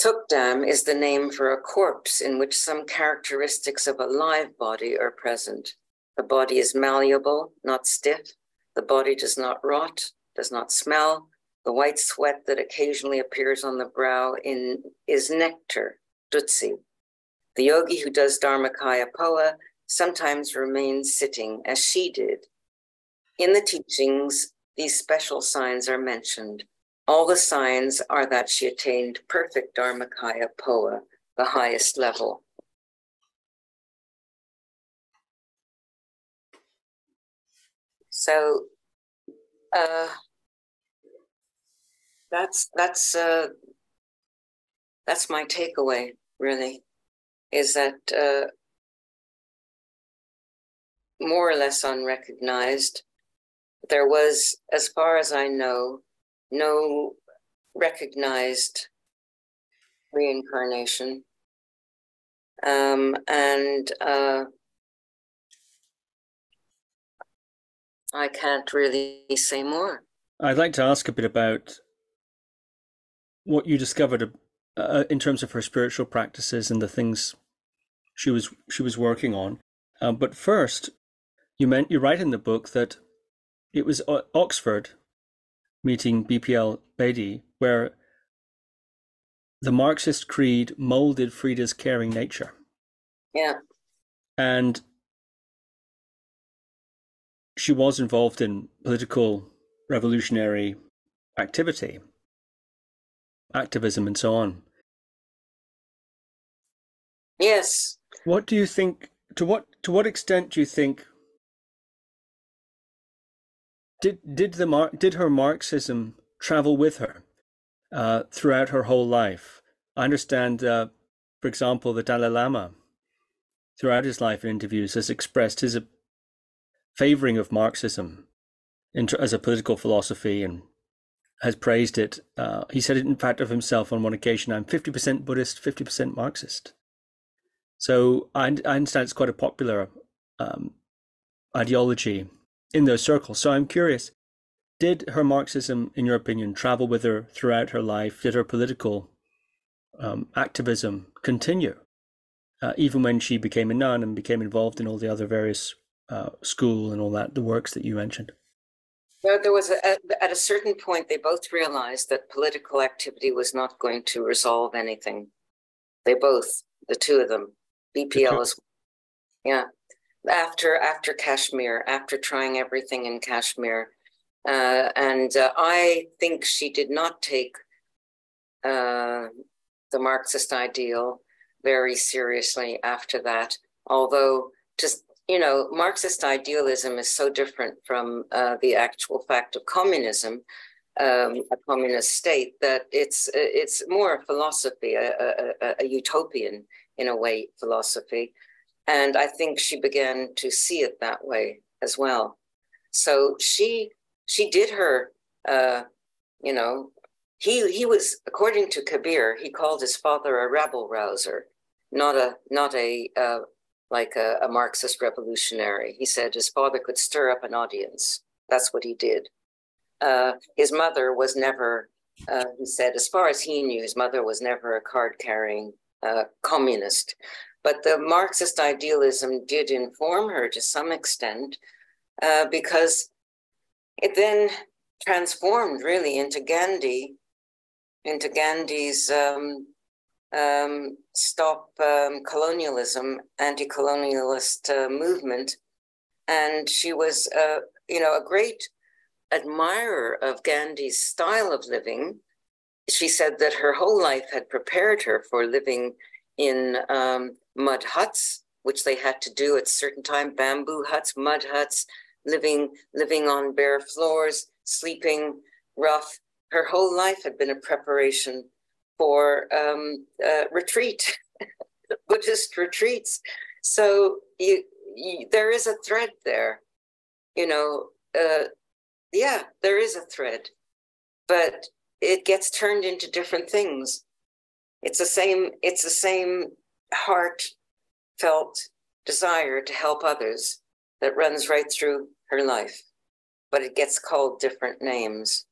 B: Thupten is the name for a corpse in which some characteristics of a live body are present. The body is malleable, not stiff. The body does not rot, does not smell. The white sweat that occasionally appears on the brow is nectar, dutsi. The yogi who does Dharmakaya Poa sometimes remains sitting, as she did. In the teachings, these special signs are mentioned. All the signs are that she attained perfect Dharmakaya Poa, the highest level. So that's my takeaway, really, is that more or less unrecognized. There was, as far as I know, no recognized reincarnation. I can't really say more.
A: I'd like to ask a bit about what you discovered in terms of her spiritual practices and the things she was working on. But first, you write in the book that it was Oxford meeting BPL Bedi where the Marxist creed molded Freda's caring nature.
B: Yeah.
A: And she was involved in political revolutionary activity, activism, and so on.
B: Yes.
A: What do you think? To what extent do you think did her Marxism travel with her throughout her whole life? I understand, for example, the Dalai Lama, throughout his life in interviews, has expressed his favoring of Marxism as a political philosophy and has praised it. He said it, in fact, of himself on one occasion, I'm 50% Buddhist, 50% Marxist. So I understand it's quite a popular ideology in those circles. So I'm curious, did her Marxism, in your opinion, travel with her throughout her life? Did her political activism continue, even when she became a nun and became involved in all the other various school and all that, the works that you mentioned?
B: There was at a certain point, they both realized that political activity was not going to resolve anything. They both, the two of them, BPL as well. Yeah. After Kashmir, after trying everything in Kashmir. I think she did not take the Marxist ideal very seriously after that, although just, Marxist idealism is so different from the actual fact of communism, a communist state, that it's more a philosophy, a utopian, in a way, philosophy. And I think she began to see it that way as well. So she did her, he was, according to Kabir, he called his father a rabble rouser, not a Marxist revolutionary. He said his father could stir up an audience. That's what he did. His mother was never, he said, as far as he knew, his mother was never a card-carrying communist. But the Marxist idealism did inform her to some extent, because it then transformed really into Gandhi's stop colonialism, anti-colonialist movement. And she was, a great admirer of Gandhi's style of living. She said that her whole life had prepared her for living in mud huts, which they had to do at certain time, bamboo huts, mud huts, living on bare floors, sleeping rough. Her whole life had been a preparation for retreat, Buddhist retreats. So there is a thread there, there is a thread, but it gets turned into different things. It's the same heartfelt desire to help others that runs right through her life, but it gets called different names.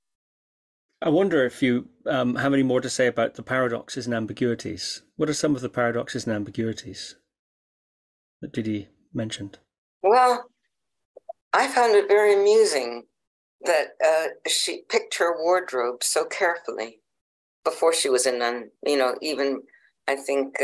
A: I wonder if you have any more to say about the paradoxes and ambiguities. What are some of the paradoxes and ambiguities that Didi mentioned? Well,
B: I found it very amusing that she picked her wardrobe so carefully before she was a nun. Even I think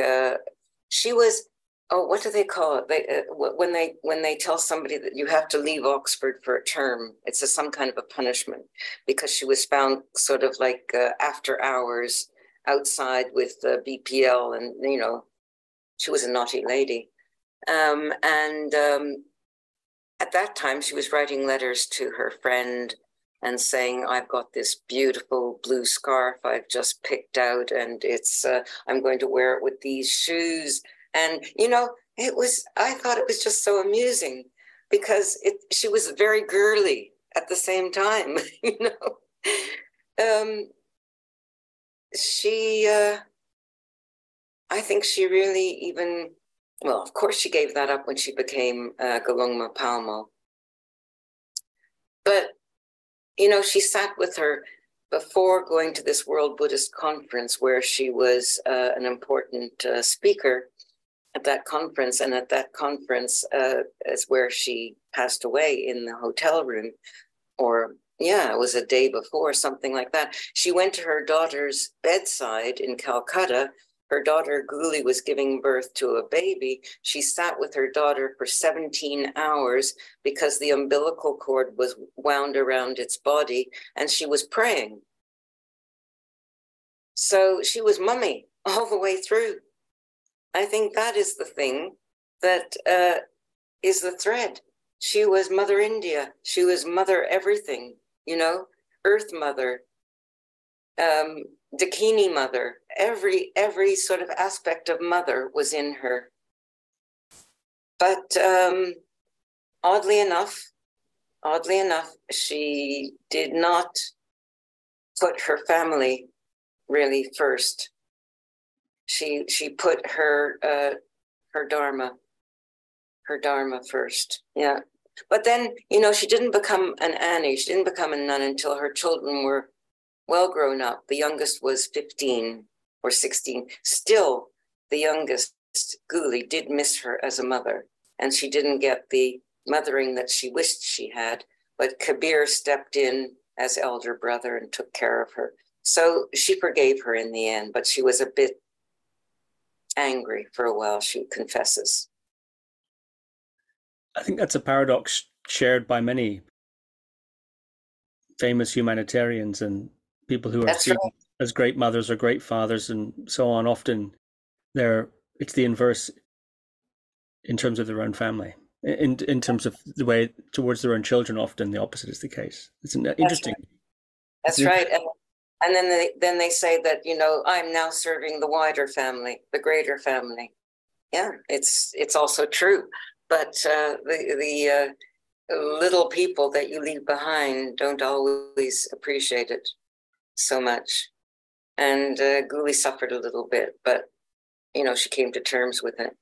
B: she was, what do they call it? When they tell somebody that you have to leave Oxford for a term, it's some kind of a punishment, because she was found sort of like after hours outside with the BPL, and she was a naughty lady. At that time, she was writing letters to her friend and saying, I've got this beautiful blue scarf I've just picked out, and I'm going to wear it with these shoes. And, I thought it was just so amusing, because she was very girly at the same time, I think she really even, well, of course she gave that up when she became Galungma Palmo. But, she sat with her before going to this World Buddhist Conference, where she was an important speaker at that conference, and at that conference is where she passed away in the hotel room, or yeah, it was a day before, something like that. She went to her daughter's bedside in Calcutta. Her daughter Guli was giving birth to a baby. She sat with her daughter for 17 hours because the umbilical cord was wound around its body, and she was praying. So she was mummy all the way through. I think that is the thing that is the thread. She was Mother India. She was Mother everything, you know, Earth Mother, Dakini Mother. Every sort of aspect of Mother was in her. But oddly enough, she did not put her family really first. She put her dharma first. Yeah. But then, you know, she didn't become an Annie. She didn't become a nun until her children were well grown up. The youngest was 15 or 16. Still, the youngest, Guli, did miss her as a mother, and she didn't get the mothering that she wished she had. But Kabir stepped in as elder brother and took care of her. So she forgave her in the end, but she was a bit angry for a while, she confesses.
A: I think that's a paradox shared by many famous humanitarians and people who are seen as great mothers or great fathers and so on. Often it's the inverse in terms of their own family. In terms of the way towards their own children, often the opposite is the case. It's interesting.
B: That's right. And then they say that, you know, I'm now serving the wider family, the greater family. Yeah, it's also true. But the little people that you leave behind don't always appreciate it so much. And Guli suffered a little bit, but, you know, she came to terms with it.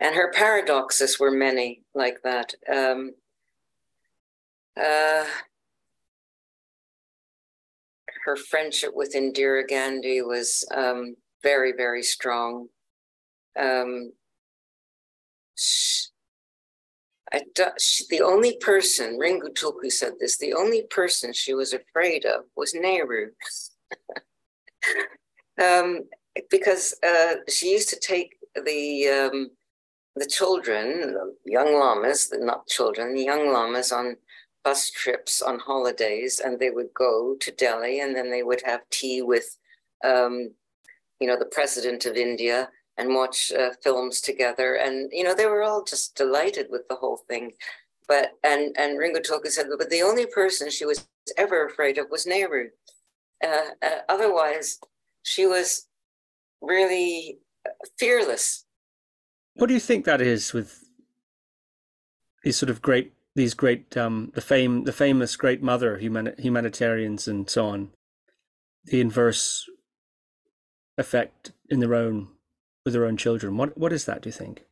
B: And her paradoxes were many like that. Her friendship with Indira Gandhi was very, very strong. The only person, Ringu Tulkus said this, the only person she was afraid of was Nehru. Because she used to take the children, young lamas, not children, young lamas on bus trips on holidays, and they would go to Delhi, and then they would have tea with, you know, the president of India, and watch films together. And, you know, they were all just delighted with the whole thing. But, and Ringu Tulkus said, but the only person she was ever afraid of was Nehru. Otherwise, she was really fearless.
A: What do you think that is with these sort of the famous great mother humanitarians and so on, the inverse effect in with their own children? What is that, do you think?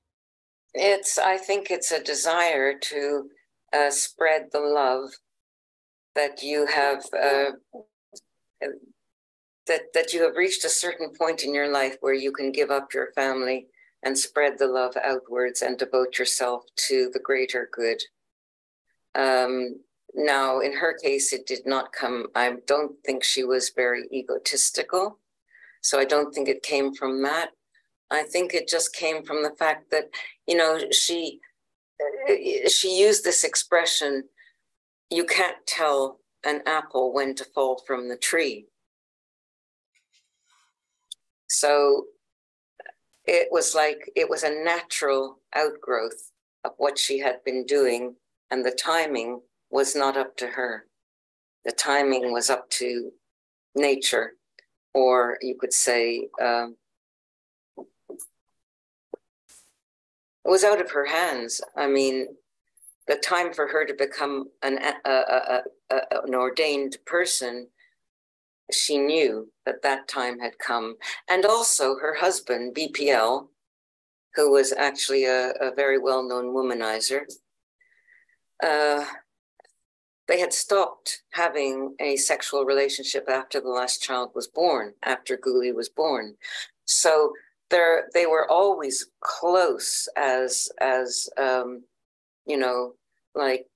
B: I think it's a desire to spread the love that you have, that you have reached a certain point in your life where you can give up your family and spread the love outwards and devote yourself to the greater good. Now, in her case, it did not come, I don't think she was very egotistical, so I don't think it came from that. I think it just came from the fact that, you know, she used this expression, you can't tell an apple when to fall from the tree. So it was a natural outgrowth of what she had been doing, and the timing was not up to her. The timing was up to nature, or you could say, it was out of her hands. I mean, the time for her to become an ordained person, she knew that time had come. And also her husband, BPL, who was actually a very well-known womanizer, they had stopped having a sexual relationship after the last child was born, after Guli was born. So they were always close as you know, like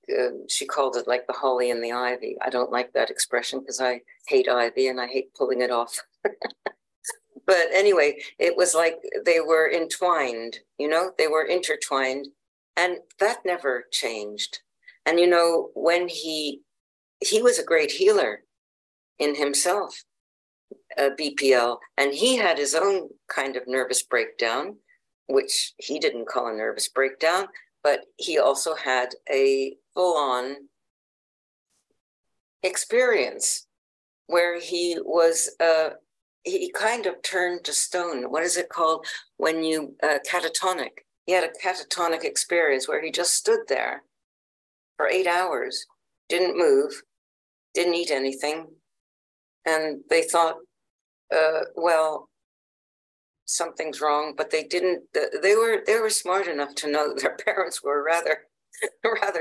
B: she called it like the holly and the ivy. I don't like that expression because I hate ivy and I hate pulling it off. But anyway, it was like they were entwined, you know, they were intertwined, and that never changed. And, you know, when he was a great healer in himself, BPL, and he had his own kind of nervous breakdown, which he didn't call a nervous breakdown, but he also had a full-on experience where he was, he kind of turned to stone. What is it called when you, catatonic? He had a catatonic experience where he just stood there for 8 hours, didn't move, didn't eat anything. And they thought, well, something's wrong, but they didn't, they were smart enough to know that their parents were rather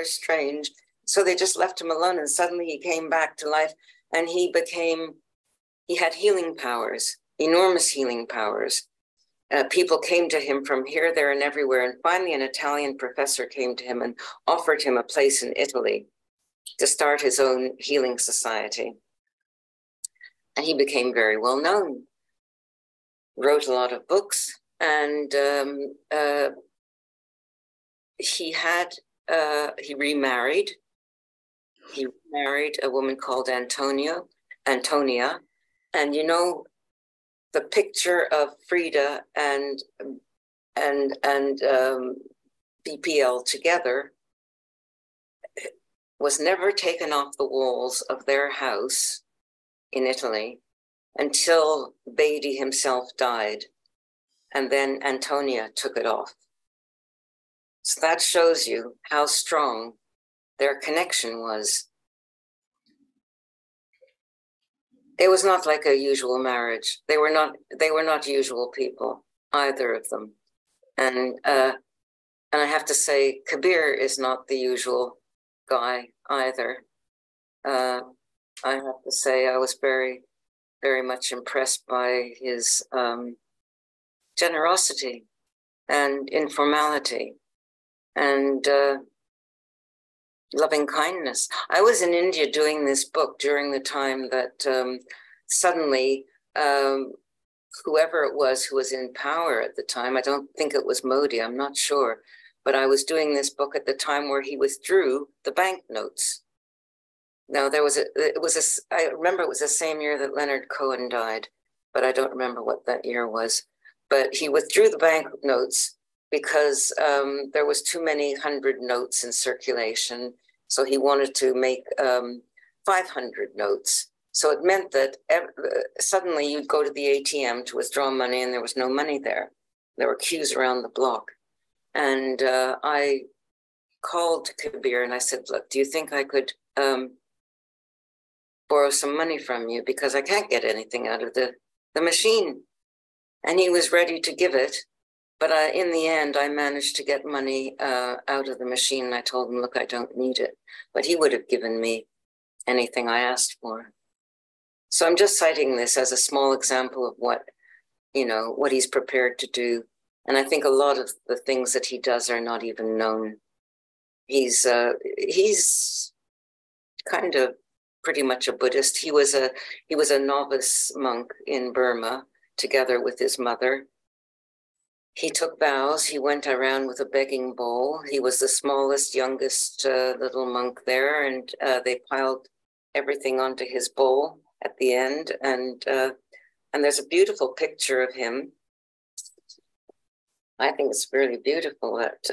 B: strange. So they just left him alone, and suddenly he came back to life, and he had healing powers, enormous healing powers. People came to him from here, there, and everywhere. And finally, an Italian professor came to him and offered him a place in Italy to start his own healing society. And he became very well known, wrote a lot of books, and he remarried. He married a woman called Antonia, and you know, the picture of Freda and BPL together was never taken off the walls of their house in Italy until Bedi himself died, and then Antonia took it off. So that shows you how strong their connection was. It was not like a usual marriage. They were not usual people, either of them. And I have to say, Kabir is not the usual guy either. I have to say, I was very, very much impressed by his generosity and informality and loving kindness. I was in India doing this book during the time that suddenly whoever it was who was in power at the time, I don't think it was Modi, I'm not sure, but I was doing this book at the time where he withdrew the banknotes. Now I remember it was the same year that Leonard Cohen died, but I don't remember what that year was. But he withdrew the banknotes because there was too many 100 notes in circulation. So he wanted to make 500 notes. So it meant that suddenly you'd go to the ATM to withdraw money and there was no money there. There were queues around the block. And I called Kabir and I said, look, do you think I could borrow some money from you? Because I can't get anything out of the machine. And he was ready to give it. But in the end, I managed to get money out of the machine. And I told him, look, I don't need it. But he would have given me anything I asked for. So I'm just citing this as a small example of what he's prepared to do. And I think a lot of the things that he does are not even known. He's kind of pretty much a Buddhist. He was a novice monk in Burma together with his mother. He took vows. He went around with a begging bowl. He was the smallest, youngest little monk there, and they piled everything onto his bowl at the end. And there's a beautiful picture of him. I think it's really beautiful. That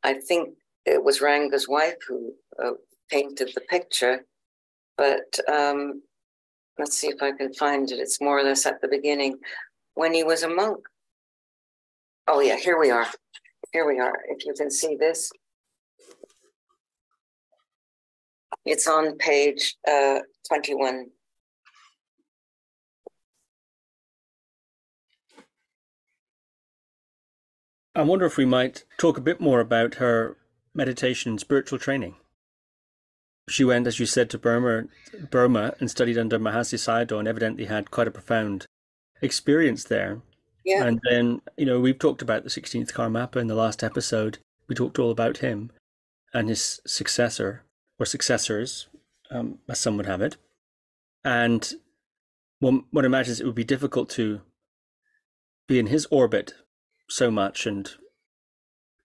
B: I think it was Ranga's wife who painted the picture, but let's see if I can find it. It's more or less at the beginning when he was a monk. Oh yeah, here we are. Here we are. If you can see this, it's on page 21.
A: I wonder if we might talk a bit more about her meditation and spiritual training. she went, as you said, to Burma and studied under Mahasi Sayadaw, and evidently had quite a profound experience there.
B: Yeah.
A: And then, we've talked about the 16th Karmapa in the last episode. We talked all about him and his successor, or successors, as some would have it. And one imagines it would be difficult to be in his orbit so much and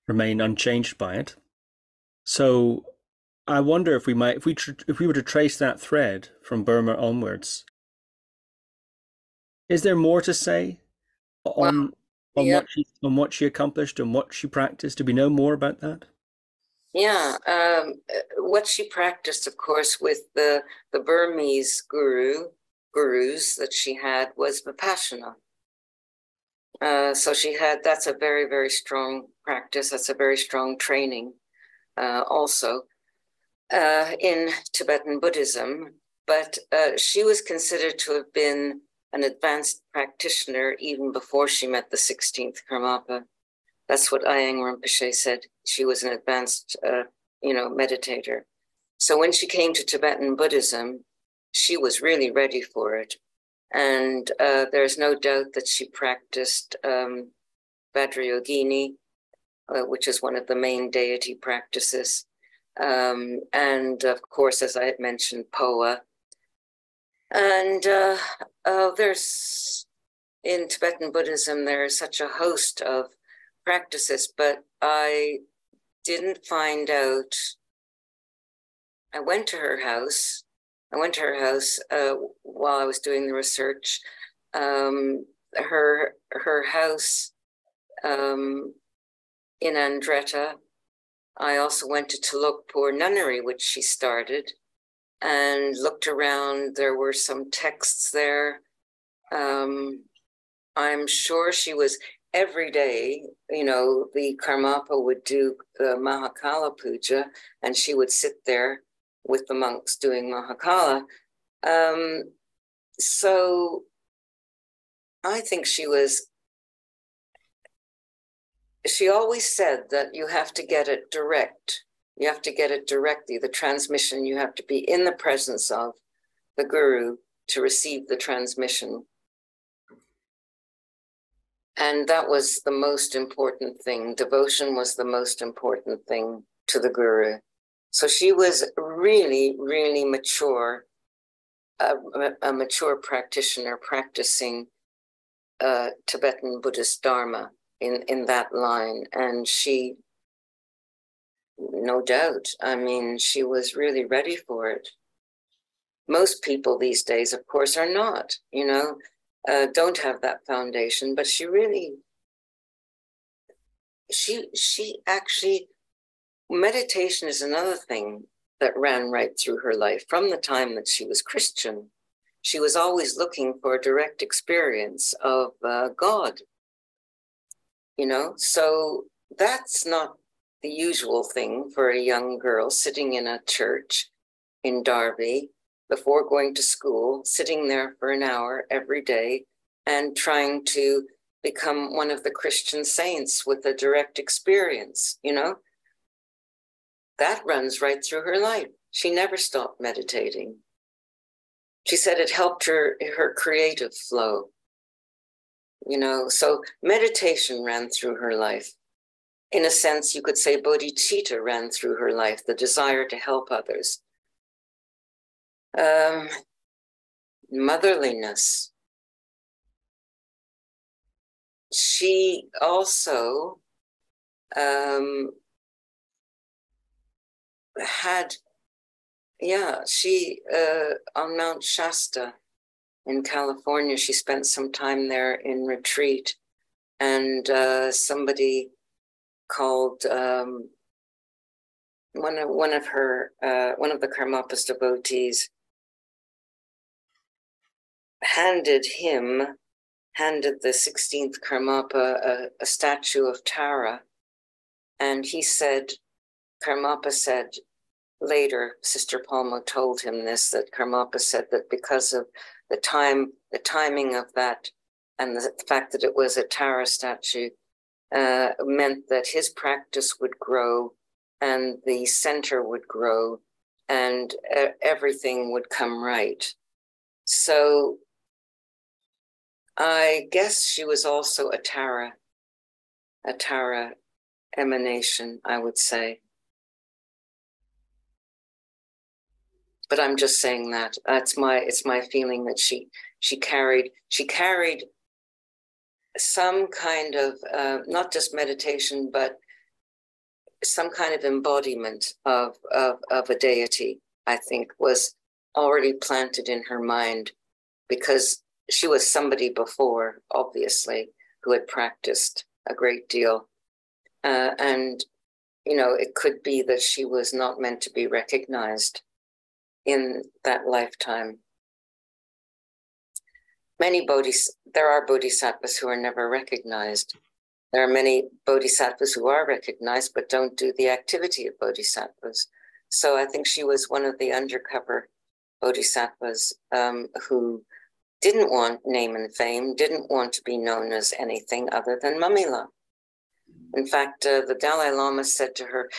A: remain unchanged by it. So I wonder if we were to trace that thread from Burma onwards, is there more to say on
B: yeah.
A: what she accomplished and what she practiced? Do we know more about that?
B: Yeah, what she practiced, of course, with the Burmese gurus that she had was Vipassana. So that's a very, very strong practice. That's a very strong training also in Tibetan Buddhism. But she was considered to have been an advanced practitioner even before she met the 16th Karmapa. That's what Ayeng Rinpoche said. She was an advanced, meditator. So when she came to Tibetan Buddhism, she was really ready for it. And there's no doubt that she practiced Vajrayogini, which is one of the main deity practices. And of course, as I had mentioned, Poa. And in Tibetan Buddhism, there's such a host of practices, but I didn't find out. I went to her house while I was doing the research. Her house in Andretta. I also went to Tulukpur Nunnery, which she started, and looked around. There were some texts there. I'm sure she was every day, the Karmapa would do the Mahakala Puja, and she would sit there with the monks doing Mahakala. So I think she always said that you have to get it direct. You have to get it directly, the transmission. You have to be in the presence of the guru to receive the transmission. And that was the most important thing. Devotion was the most important thing to the guru. So she was really, really mature, a mature practitioner practicing Tibetan Buddhist Dharma in that line. And she, no doubt, she was really ready for it. Most people these days, of course, are not, don't have that foundation, but she actually, meditation is another thing that ran right through her life. From the time that she was Christian, she was always looking for a direct experience of God, so that's not the usual thing for a young girl sitting in a church in Derby before going to school, sitting there for an hour every day and trying to become one of the Christian saints with a direct experience, That runs right through her life. She never stopped meditating. She said it helped her creative flow, so meditation ran through her life. In a sense, you could say bodhicitta ran through her life, the desire to help others. Motherliness. She also on Mount Shasta in California, she spent some time there in retreat, and somebody called one of the Karmapa's devotees handed the 16th Karmapa a statue of Tara, and he said, Karmapa said later, Sister Palmo told him this, that Karmapa said that because of the timing of that, and the fact that it was a Tara statue, meant that his practice would grow and the center would grow and everything would come right. So I guess she was also a Tara emanation, I would say. But I'm just saying that. It's my feeling that she carried some kind of not just meditation, but some kind of embodiment of a deity, I think, was already planted in her mind, because she was somebody before, obviously, who had practiced a great deal. And, it could be that she was not meant to be recognized in that lifetime. There are bodhisattvas who are never recognized. There are many bodhisattvas who are recognized but don't do the activity of bodhisattvas. So I think she was one of the undercover bodhisattvas who didn't want name and fame, didn't want to be known as anything other than Mamila. In fact, the Dalai Lama said to her,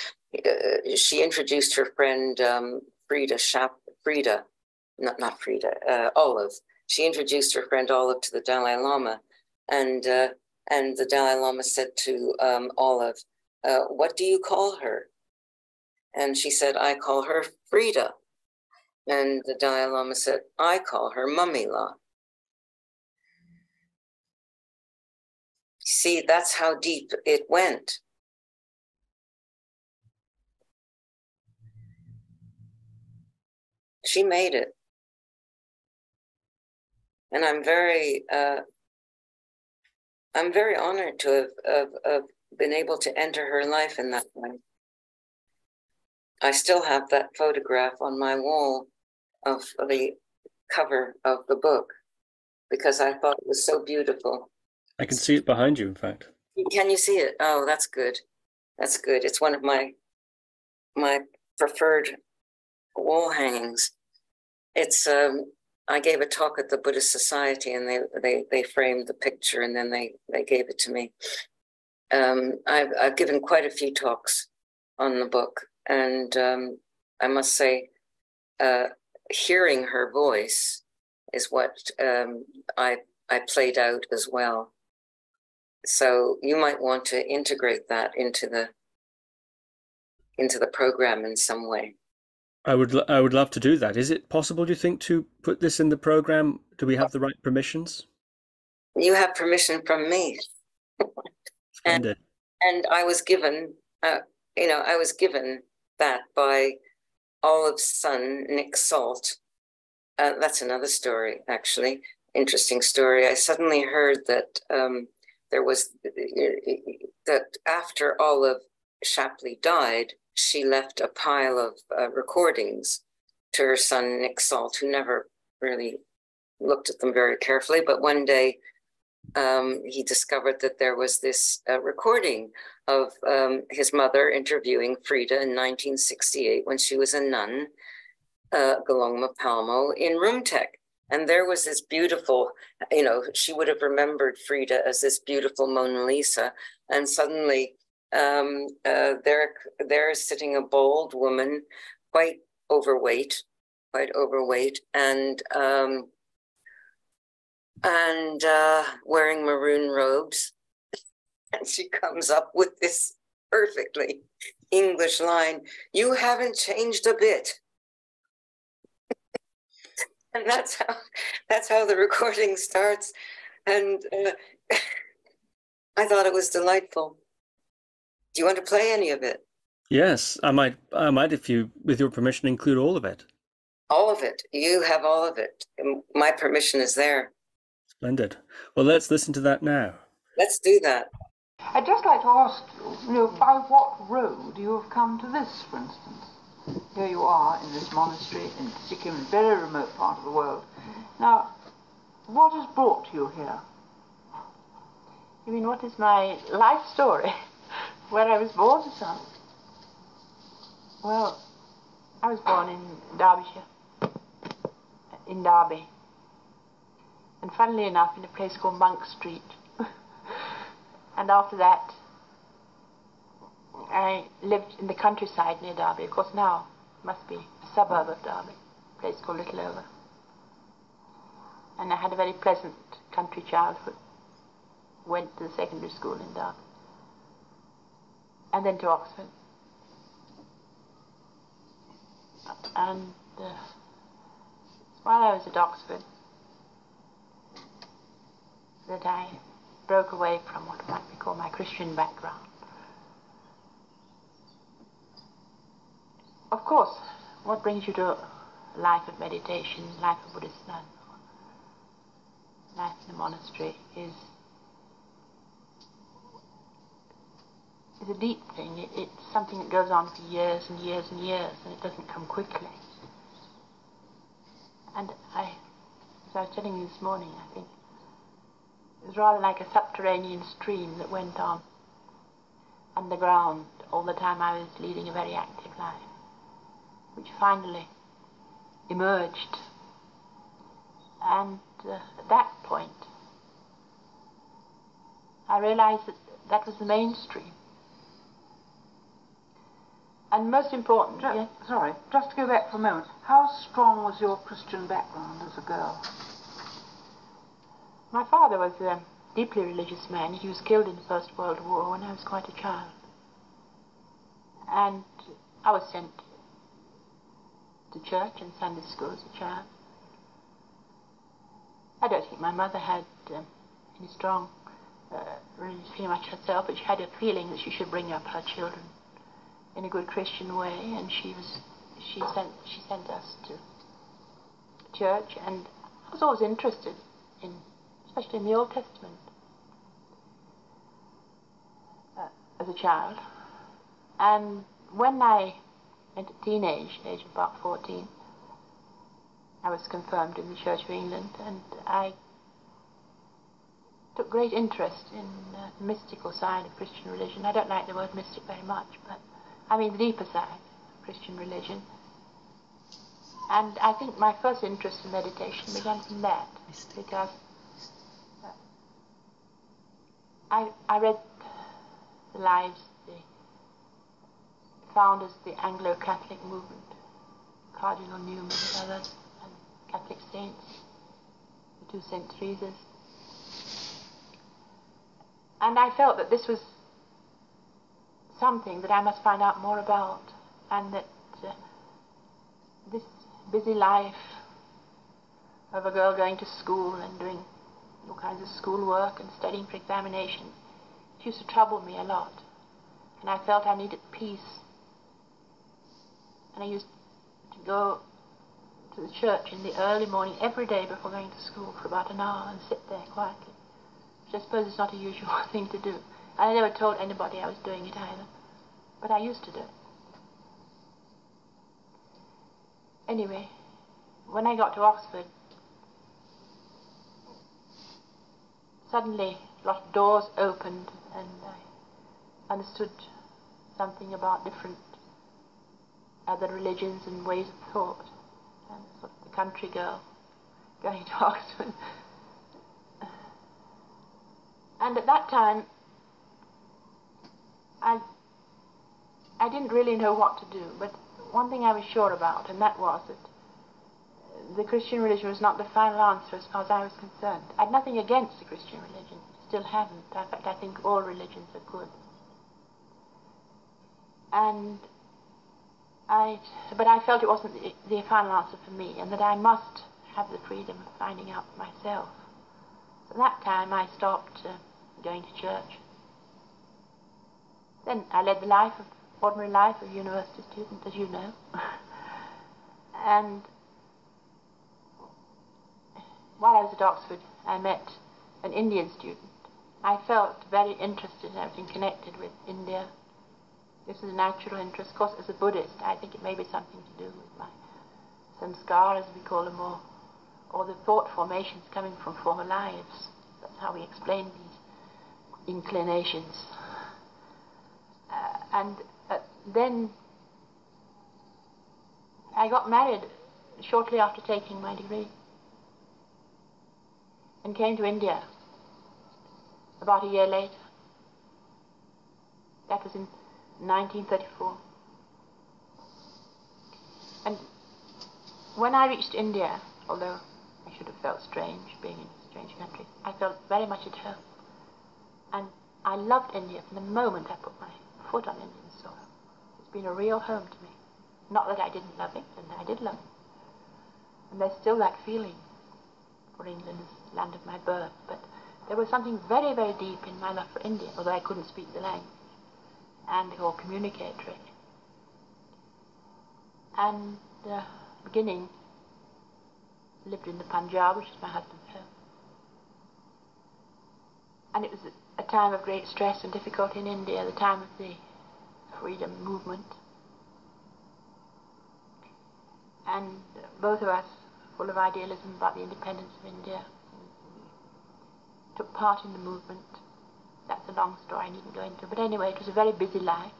B: she introduced her friend Olive. She introduced her friend Olive to the Dalai Lama, and the Dalai Lama said to Olive, "What do you call her?" And she said, "I call her Freda." And the Dalai Lama said, "I call her Mamila." See, that's how deep it went. She made it. And I'm very honored to have been able to enter her life in that way. I still have that photograph on my wall of the cover of the book, because I thought it was so beautiful.
A: I can see it behind you, in fact.
B: Can you see it? Oh, that's good. That's good. It's one of my preferred wall hangings. It's I gave a talk at the Buddhist Society, and they framed the picture, and then they gave it to me. I've given quite a few talks on the book, and I must say, hearing her voice is what I played out as well. So you might want to integrate that into the program in some way.
A: I would love to do that. Is it possible, do you think, to put this in the program? Do we have the right permissions?
B: You have permission from me.
A: And
B: I was given, I was given that by Olive's son, Nick Salt. That's another story, actually. Interesting story. I suddenly heard that there was, that after Olive Shapley died, she left a pile of recordings to her son, Nick Salt, who never really looked at them very carefully. But one day he discovered that there was this recording of his mother interviewing Freda in 1968 when she was a nun, Galongma Palmo, in Roomtech. And there was this beautiful, she would have remembered Freda as this beautiful Mona Lisa. And suddenly there is sitting a bold woman, quite overweight, and wearing maroon robes. And she comes up with this perfectly English line, "You haven't changed a bit." And that's how the recording starts. And I thought it was delightful. Do you want to play any of it?
A: yes, I might, if you, with your permission, include all of it.
B: All of it. You have all of it. My permission is there.
A: Splendid. Well, let's listen to that now.
B: Let's do that.
C: I'd just like to ask you, by what road you have come to this, for instance. Here you are in this monastery in Sikkim, a very remote part of the world. Now, what has brought you here?
D: You mean, what is my life story? Where I was born, son? Well, I was born in Derbyshire, in Derby. And funnily enough, in a place called Monk Street. And after that, I lived in the countryside near Derby. Of course, now it must be suburb of Derby, a place called Little Over. And I had a very pleasant country childhood. Went to the secondary school in Derby. And then to Oxford. And while I was at Oxford, that I broke away from what might be called my Christian background. Of course, what brings you to a life of meditation, life of Buddhist nun, life in a monastery is a deep thing. It's something that goes on for years and years and years, and it doesn't come quickly. And as I was telling you this morning, I think it was rather like a subterranean stream that went on underground all the time I was leading a very active life, which finally emerged. And at that point, I realized that that was the mainstream. And most important,
C: Sorry, just to go back for a moment. How strong was your Christian background as a girl?
D: My father was a deeply religious man. He was killed in the First World War when I was quite a child. And I was sent to church and Sunday school as a child. I don't think my mother had any strong religious feeling much herself, but she had a feeling that she should bring up her children in a good Christian way, and she sent us to church, and I was always interested in, especially in the Old Testament, as a child. And when I went to teenage, age of about 14, I was confirmed in the Church of England, and I took great interest in the mystical side of Christian religion. I don't like the word mystic very much, but I mean the deeper side of Christian religion. And I think my first interest in meditation began from that, because I read the lives, the founders of the Anglo-Catholic movement, Cardinal Newman and others, and Catholic saints, the two St. Teresas. And I felt that this was something that I must find out more about, and that this busy life of a girl going to school and doing all kinds of schoolwork and studying for examinations, it used to trouble me a lot. And I felt I needed peace. And I used to go to the church in the early morning every day before going to school for about an hour and sit there quietly, which I suppose is not a usual thing to do. And I never told anybody I was doing it either, but I used to do it. Anyway, when I got to Oxford, suddenly a lot of doors opened, and I understood something about different other religions and ways of thought. And sort of the country girl going to Oxford. And at that time, I didn't really know what to do, but one thing I was sure about, and that was that the Christian religion was not the final answer as far as I was concerned. I had nothing against the Christian religion, still haven't. In fact, I think all religions are good. But I felt it wasn't the final answer for me, and that I must have the freedom of finding out for myself. So at that time I stopped going to church. Then I led the ordinary life of a university student, as you know. And while I was at Oxford, I met an Indian student. I felt very interested in everything connected with India. This is a natural interest. Of course, as a Buddhist, I think it may be something to do with my samskara, as we call them, or the thought formations coming from former lives. That's how we explain these inclinations. And then I got married shortly after taking my degree and came to India about a year later. That was in 1934. And when I reached India, although I should have felt strange being in a strange country, I felt very much at home. And I loved India from the moment I put my foot on Indian soil. It's been a real home to me. Not that I didn't love it, and I did love it. And there's still that feeling for England as the land of my birth, but there was something very, very deep in my love for India, although I couldn't speak the language and or communicate really. And beginning, lived in the Punjab, which is my husband's home. And it was a time of great stress and difficulty in India, the time of the freedom movement. And both of us, full of idealism about the independence of India, took part in the movement. That's a long story I needn't go into. But anyway, it was a very busy life.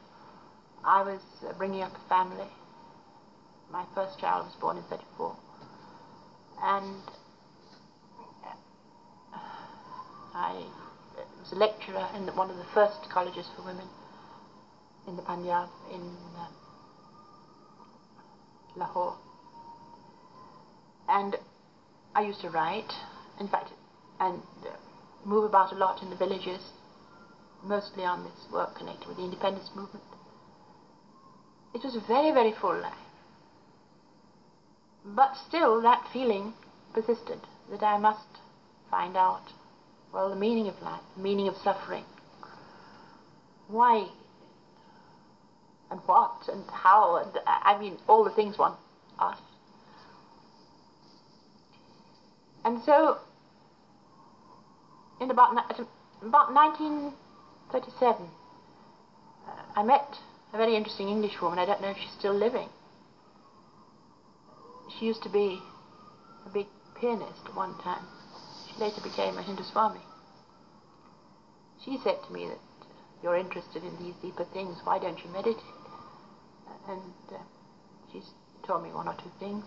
D: I was bringing up a family. My first child was born in 1934. And I was a lecturer in one of the first colleges for women in the Punjab, in Lahore. And I used to write, in fact, and move about a lot in the villages, mostly on this work connected with the independence movement. It was a very, very full life. But still that feeling persisted, that I must find out, well, the meaning of life, the meaning of suffering. Why and what and how, and I mean all the things one asks. And so in about 1937, I met a very interesting English woman. I don't know if she's still living. She used to be a big pianist at one time. She later became a Hinduswami. She said to me that you're interested in these deeper things, why don't you meditate? And she's told me one or two things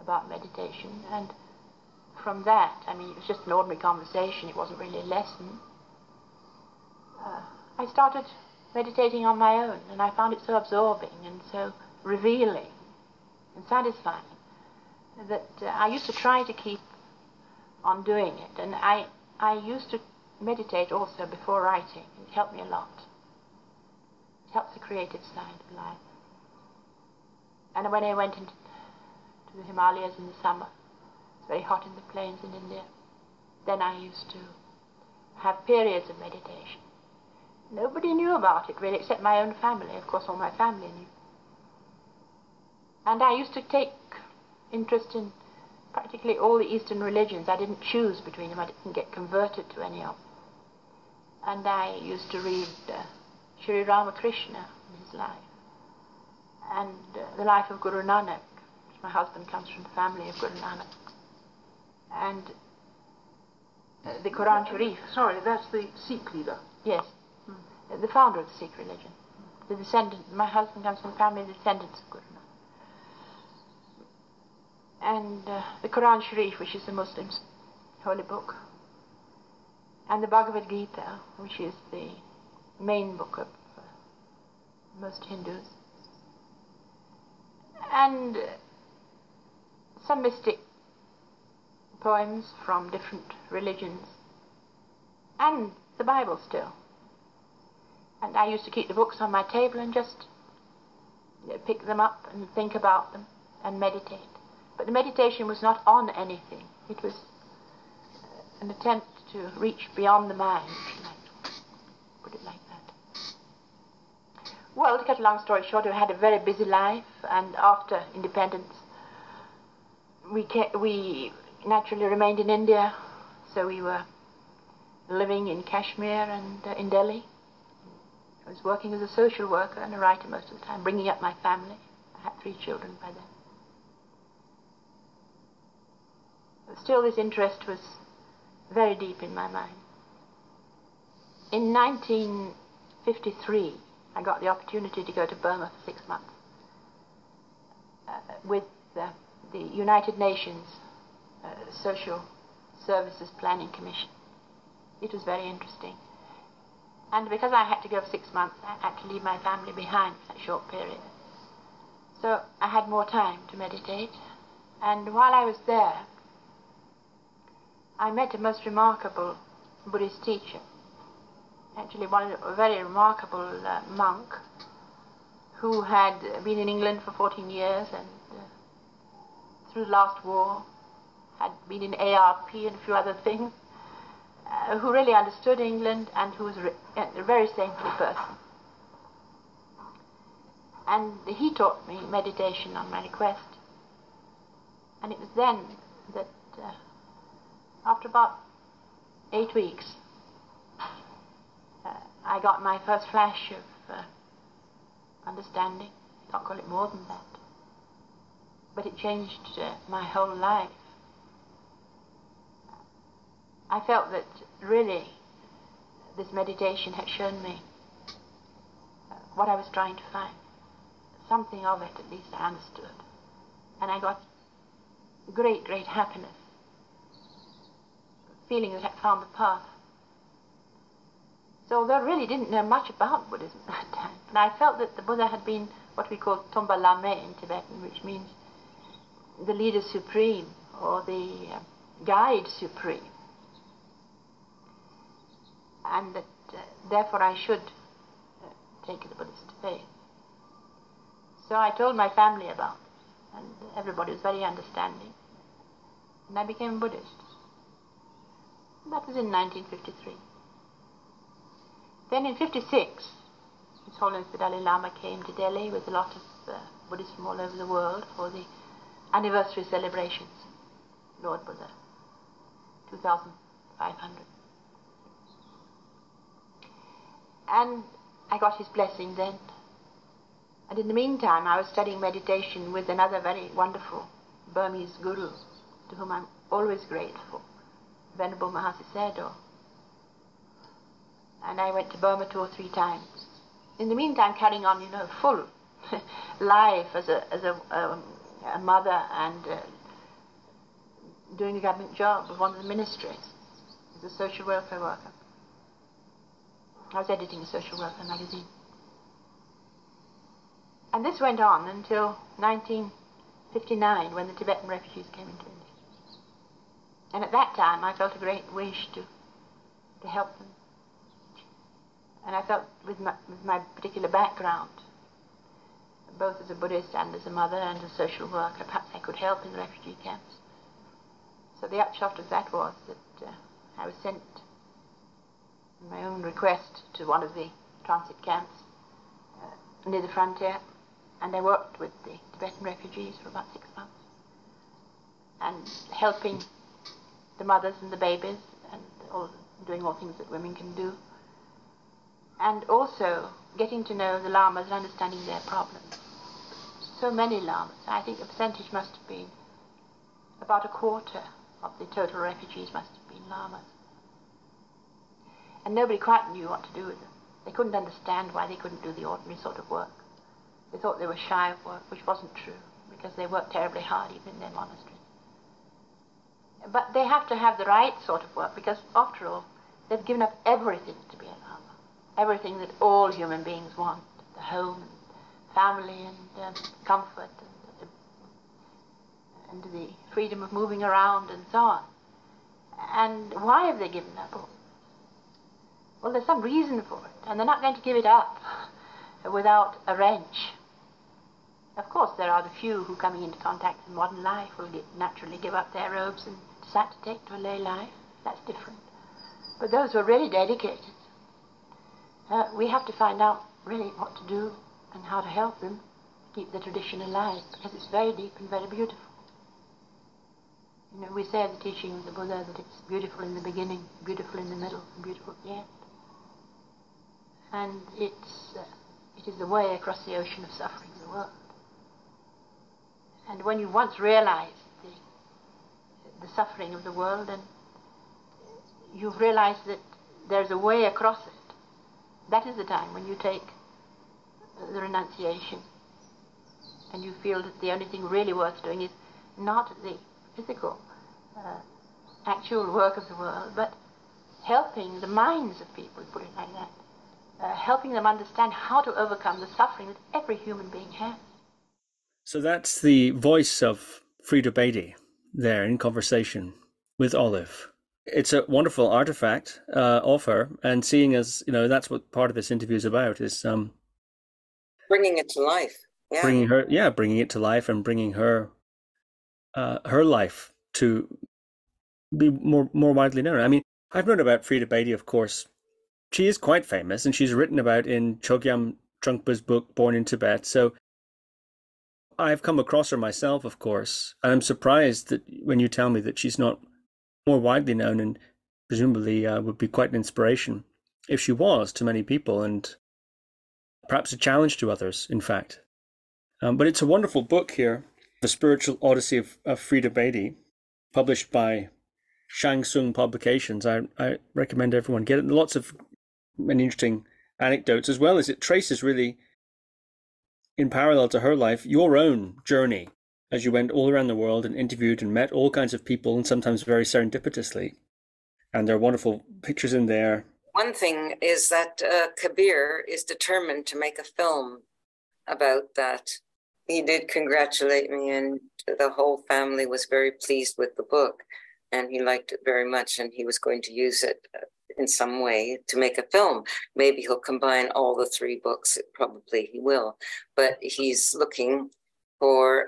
D: about meditation, and from that, I mean, it was just an ordinary conversation, it wasn't really a lesson. I started meditating on my own, and I found it so absorbing and so revealing and satisfying that I used to try to keep on doing it. And I used to meditate also before writing. It helped me a lot. It helps the creative side of life. And when I went into the Himalayas in the summer, it's very hot in the plains in India, then I used to have periods of meditation. Nobody knew about it really, except my own family. Of course, all my family knew. And I used to take interest in practically all the Eastern religions. I didn't choose between them. I didn't get converted to any of them. And I used to read Sri Ramakrishna in his life, and the life of Guru Nanak. My husband comes from the family of Guru Nanak. And the Quran Sharif.
C: Sorry, that's the Sikh leader.
D: Yes, the founder of the Sikh religion. The descendant. My husband comes from a family of descendants of Guru Nanak. And the Quran Sharif, which is the Muslims' holy book, and the Bhagavad Gita, which is the main book of most Hindus, and some mystic poems from different religions, and the Bible still. And I used to keep the books on my table and just pick them up and think about them and meditate. But the meditation was not on anything. It was an attempt to reach beyond the mind, if you like to put it like that. Well, to cut a long story short, I had a very busy life, and after independence, we naturally remained in India, so we were living in Kashmir and in Delhi. I was working as a social worker and a writer most of the time, bringing up my family. I had 3 children by then. But still, this interest was very deep in my mind. In 1953, I got the opportunity to go to Burma for 6 months with the United Nations Social Services Planning Commission. It was very interesting. And because I had to go for 6 months, I had to leave my family behind for that short period. So I had more time to meditate, And while I was there, I met a most remarkable Buddhist teacher, actually a very remarkable monk who had been in England for 14 years and through the last war had been in ARP and a few other things, who really understood England and who was a very saintly person. And he taught me meditation on my request. And it was then that after about 8 weeks, I got my first flash of understanding. Can't call it more than that. But it changed my whole life. I felt that really this meditation had shown me what I was trying to find. Something of it, at least, I understood. And I got great, great happiness, feeling that I found the path. So although I really didn't know much about Buddhism at that time, and I felt that the Buddha had been what we call Tomba Lame in Tibetan, which means the leader supreme or the guide supreme, and that therefore I should take the Buddhist faith. So I told my family about it, and everybody was very understanding, and I became a Buddhist. That was in 1953. Then in 1956, His Holiness the Dalai Lama came to Delhi with a lot of Buddhists from all over the world for the anniversary celebrations. Lord Buddha, 2,500. And I got his blessing then. And in the meantime, I was studying meditation with another very wonderful Burmese guru, to whom I'm always grateful, Venerable Mahasi Sayadaw. And I went to Burma 2 or 3 times. In the meantime, carrying on, full life as a mother and doing a government job with one of the ministries as a social welfare worker. I was editing a social welfare magazine. And this went on until 1959, when the Tibetan refugees came into India. And at that time, I felt a great wish to help them. And I felt with my particular background, both as a Buddhist and as a mother and a social worker, perhaps I could help in the refugee camps. So the upshot of that was that I was sent on my own request to one of the transit camps near the frontier, and I worked with the Tibetan refugees for about 6 months, and helping the mothers and the babies, and doing all things that women can do, and also getting to know the lamas and understanding their problems. So many lamas. I think the percentage must have been about 1/4 of the total refugees must have been lamas. And nobody quite knew what to do with them. They couldn't understand why they couldn't do the ordinary sort of work. They thought they were shy of work, which wasn't true, because they worked terribly hard even in their monasteries. But they have to have the right sort of work, because after all, they've given up everything to be a lama. Everything that all human beings want, the home and family and comfort and the freedom of moving around and so on. And why have they given up all? Well, there's some reason for it, and they're not going to give it up without a wrench. Of course, there are the few who, coming into contact with modern life, will naturally give up their robes and decide to take to a lay life. That's different. But those who are really dedicated, we have to find out really what to do and how to help them keep the tradition alive, because it's very deep and very beautiful. We say of the teaching of the Buddha that it's beautiful in the beginning, beautiful in the middle, and beautiful at the end. And it is the way across the ocean of suffering of the world. And when you once realize the suffering of the world, and you've realized that there's a way across it, that is the time when you take the renunciation, and you feel that the only thing really worth doing is not the physical, actual work of the world, but helping the minds of people, put it like that, helping them understand how to overcome the suffering that every human being has.
A: So that's the voice of Freda Bedi there in conversation with Olive. It's a wonderful artifact of her, and seeing as, that's what part of this interview is about, is
B: bringing it to life. Yeah.
A: Bringing it to life and bringing her life to be more widely known. I mean, I've known about Freda Bedi, of course. She is quite famous, and she's written about in Chogyam Trungpa's book, Born in Tibet. So I've come across her myself, of course, and I'm surprised that when you tell me that she's not more widely known, and presumably would be quite an inspiration if she was to many people, and perhaps a challenge to others, in fact. But it's a wonderful book here, The Spiritual Odyssey of Freda Bedi, published by Shang Tsung Publications. I recommend everyone get it. Lots of many interesting anecdotes, as well as it traces really, in parallel to her life, your own journey as you went all around the world and interviewed and met all kinds of people, and sometimes very serendipitously. And there are wonderful pictures in there.
B: One thing is that Kabir is determined to make a film about that. He did congratulate me, and the whole family was very pleased with the book, and he liked it very much, and he was going to use it in some way to make a film. Maybe he'll combine all the 3 books. Probably he will, but he's looking for,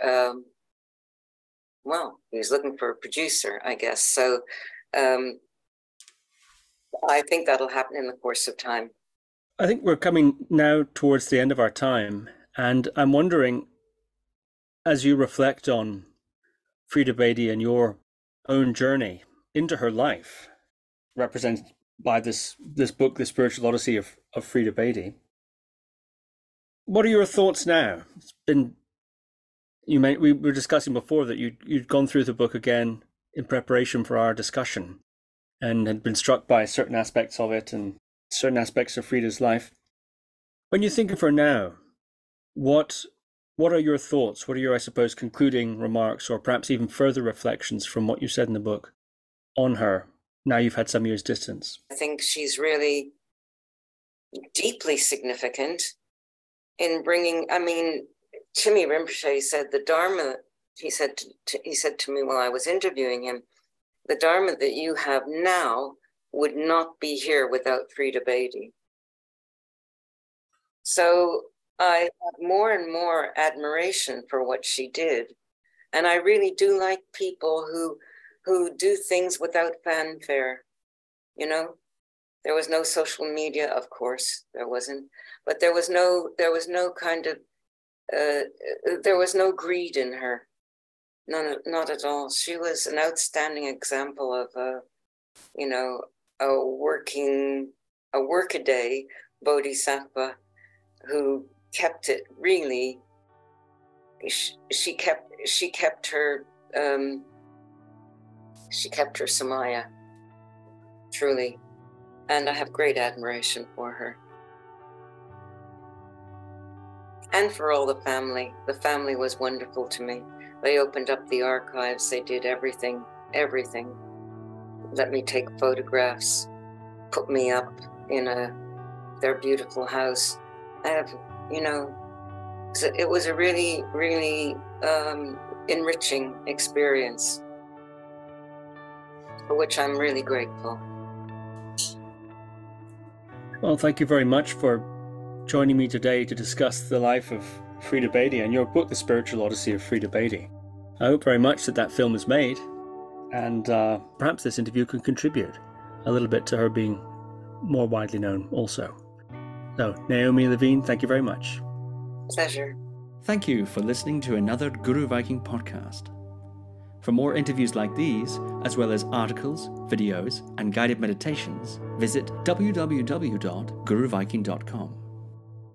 B: he's looking for a producer, I guess. So I think that'll happen in the course of time.
A: I think we're coming now towards the end of our time, and I'm wondering, as you reflect on Freda Bedi and your own journey into her life, represented by this book, The Spiritual Odyssey of Freda Bedi, what are your thoughts now? It's been, we were discussing before that you'd gone through the book again in preparation for our discussion, and had been struck by certain aspects of it and certain aspects of Freda's life. When you think of her now, what are your thoughts? What are your, I suppose, concluding remarks, or perhaps even further reflections from what you said in the book on her, now you've had some years' distance?
B: I think she's really deeply significant in bringing, Chimi Rinpoche said the Dharma, he said to me while I was interviewing him, the Dharma that you have now would not be here without Freda Bedi. So I have more and more admiration for what she did. And I really do like people who do things without fanfare. There was no social media, of course, there wasn't, but there was no kind of, there was no greed in her. Not at all. She was an outstanding example of a workaday bodhisattva who kept it really. She kept her samaya, truly, and I have great admiration for her. And for all the family. The family was wonderful to me. They opened up the archives. They did everything. Let me take photographs, put me up in their beautiful house. I have, so it was a really, really enriching experience, for which I'm really grateful.
A: Well, thank you very much for joining me today to discuss the life of Freda Bedi and your book, The Spiritual Odyssey of Freda Bedi. I hope very much that film is made, and perhaps this interview can contribute a little bit to her being more widely known also. So, Naomi Levine, thank you very much.
B: Pleasure.
A: Thank you for listening to another Guru Viking podcast. For more interviews like these, as well as articles, videos, and guided meditations, visit www.guruviking.com.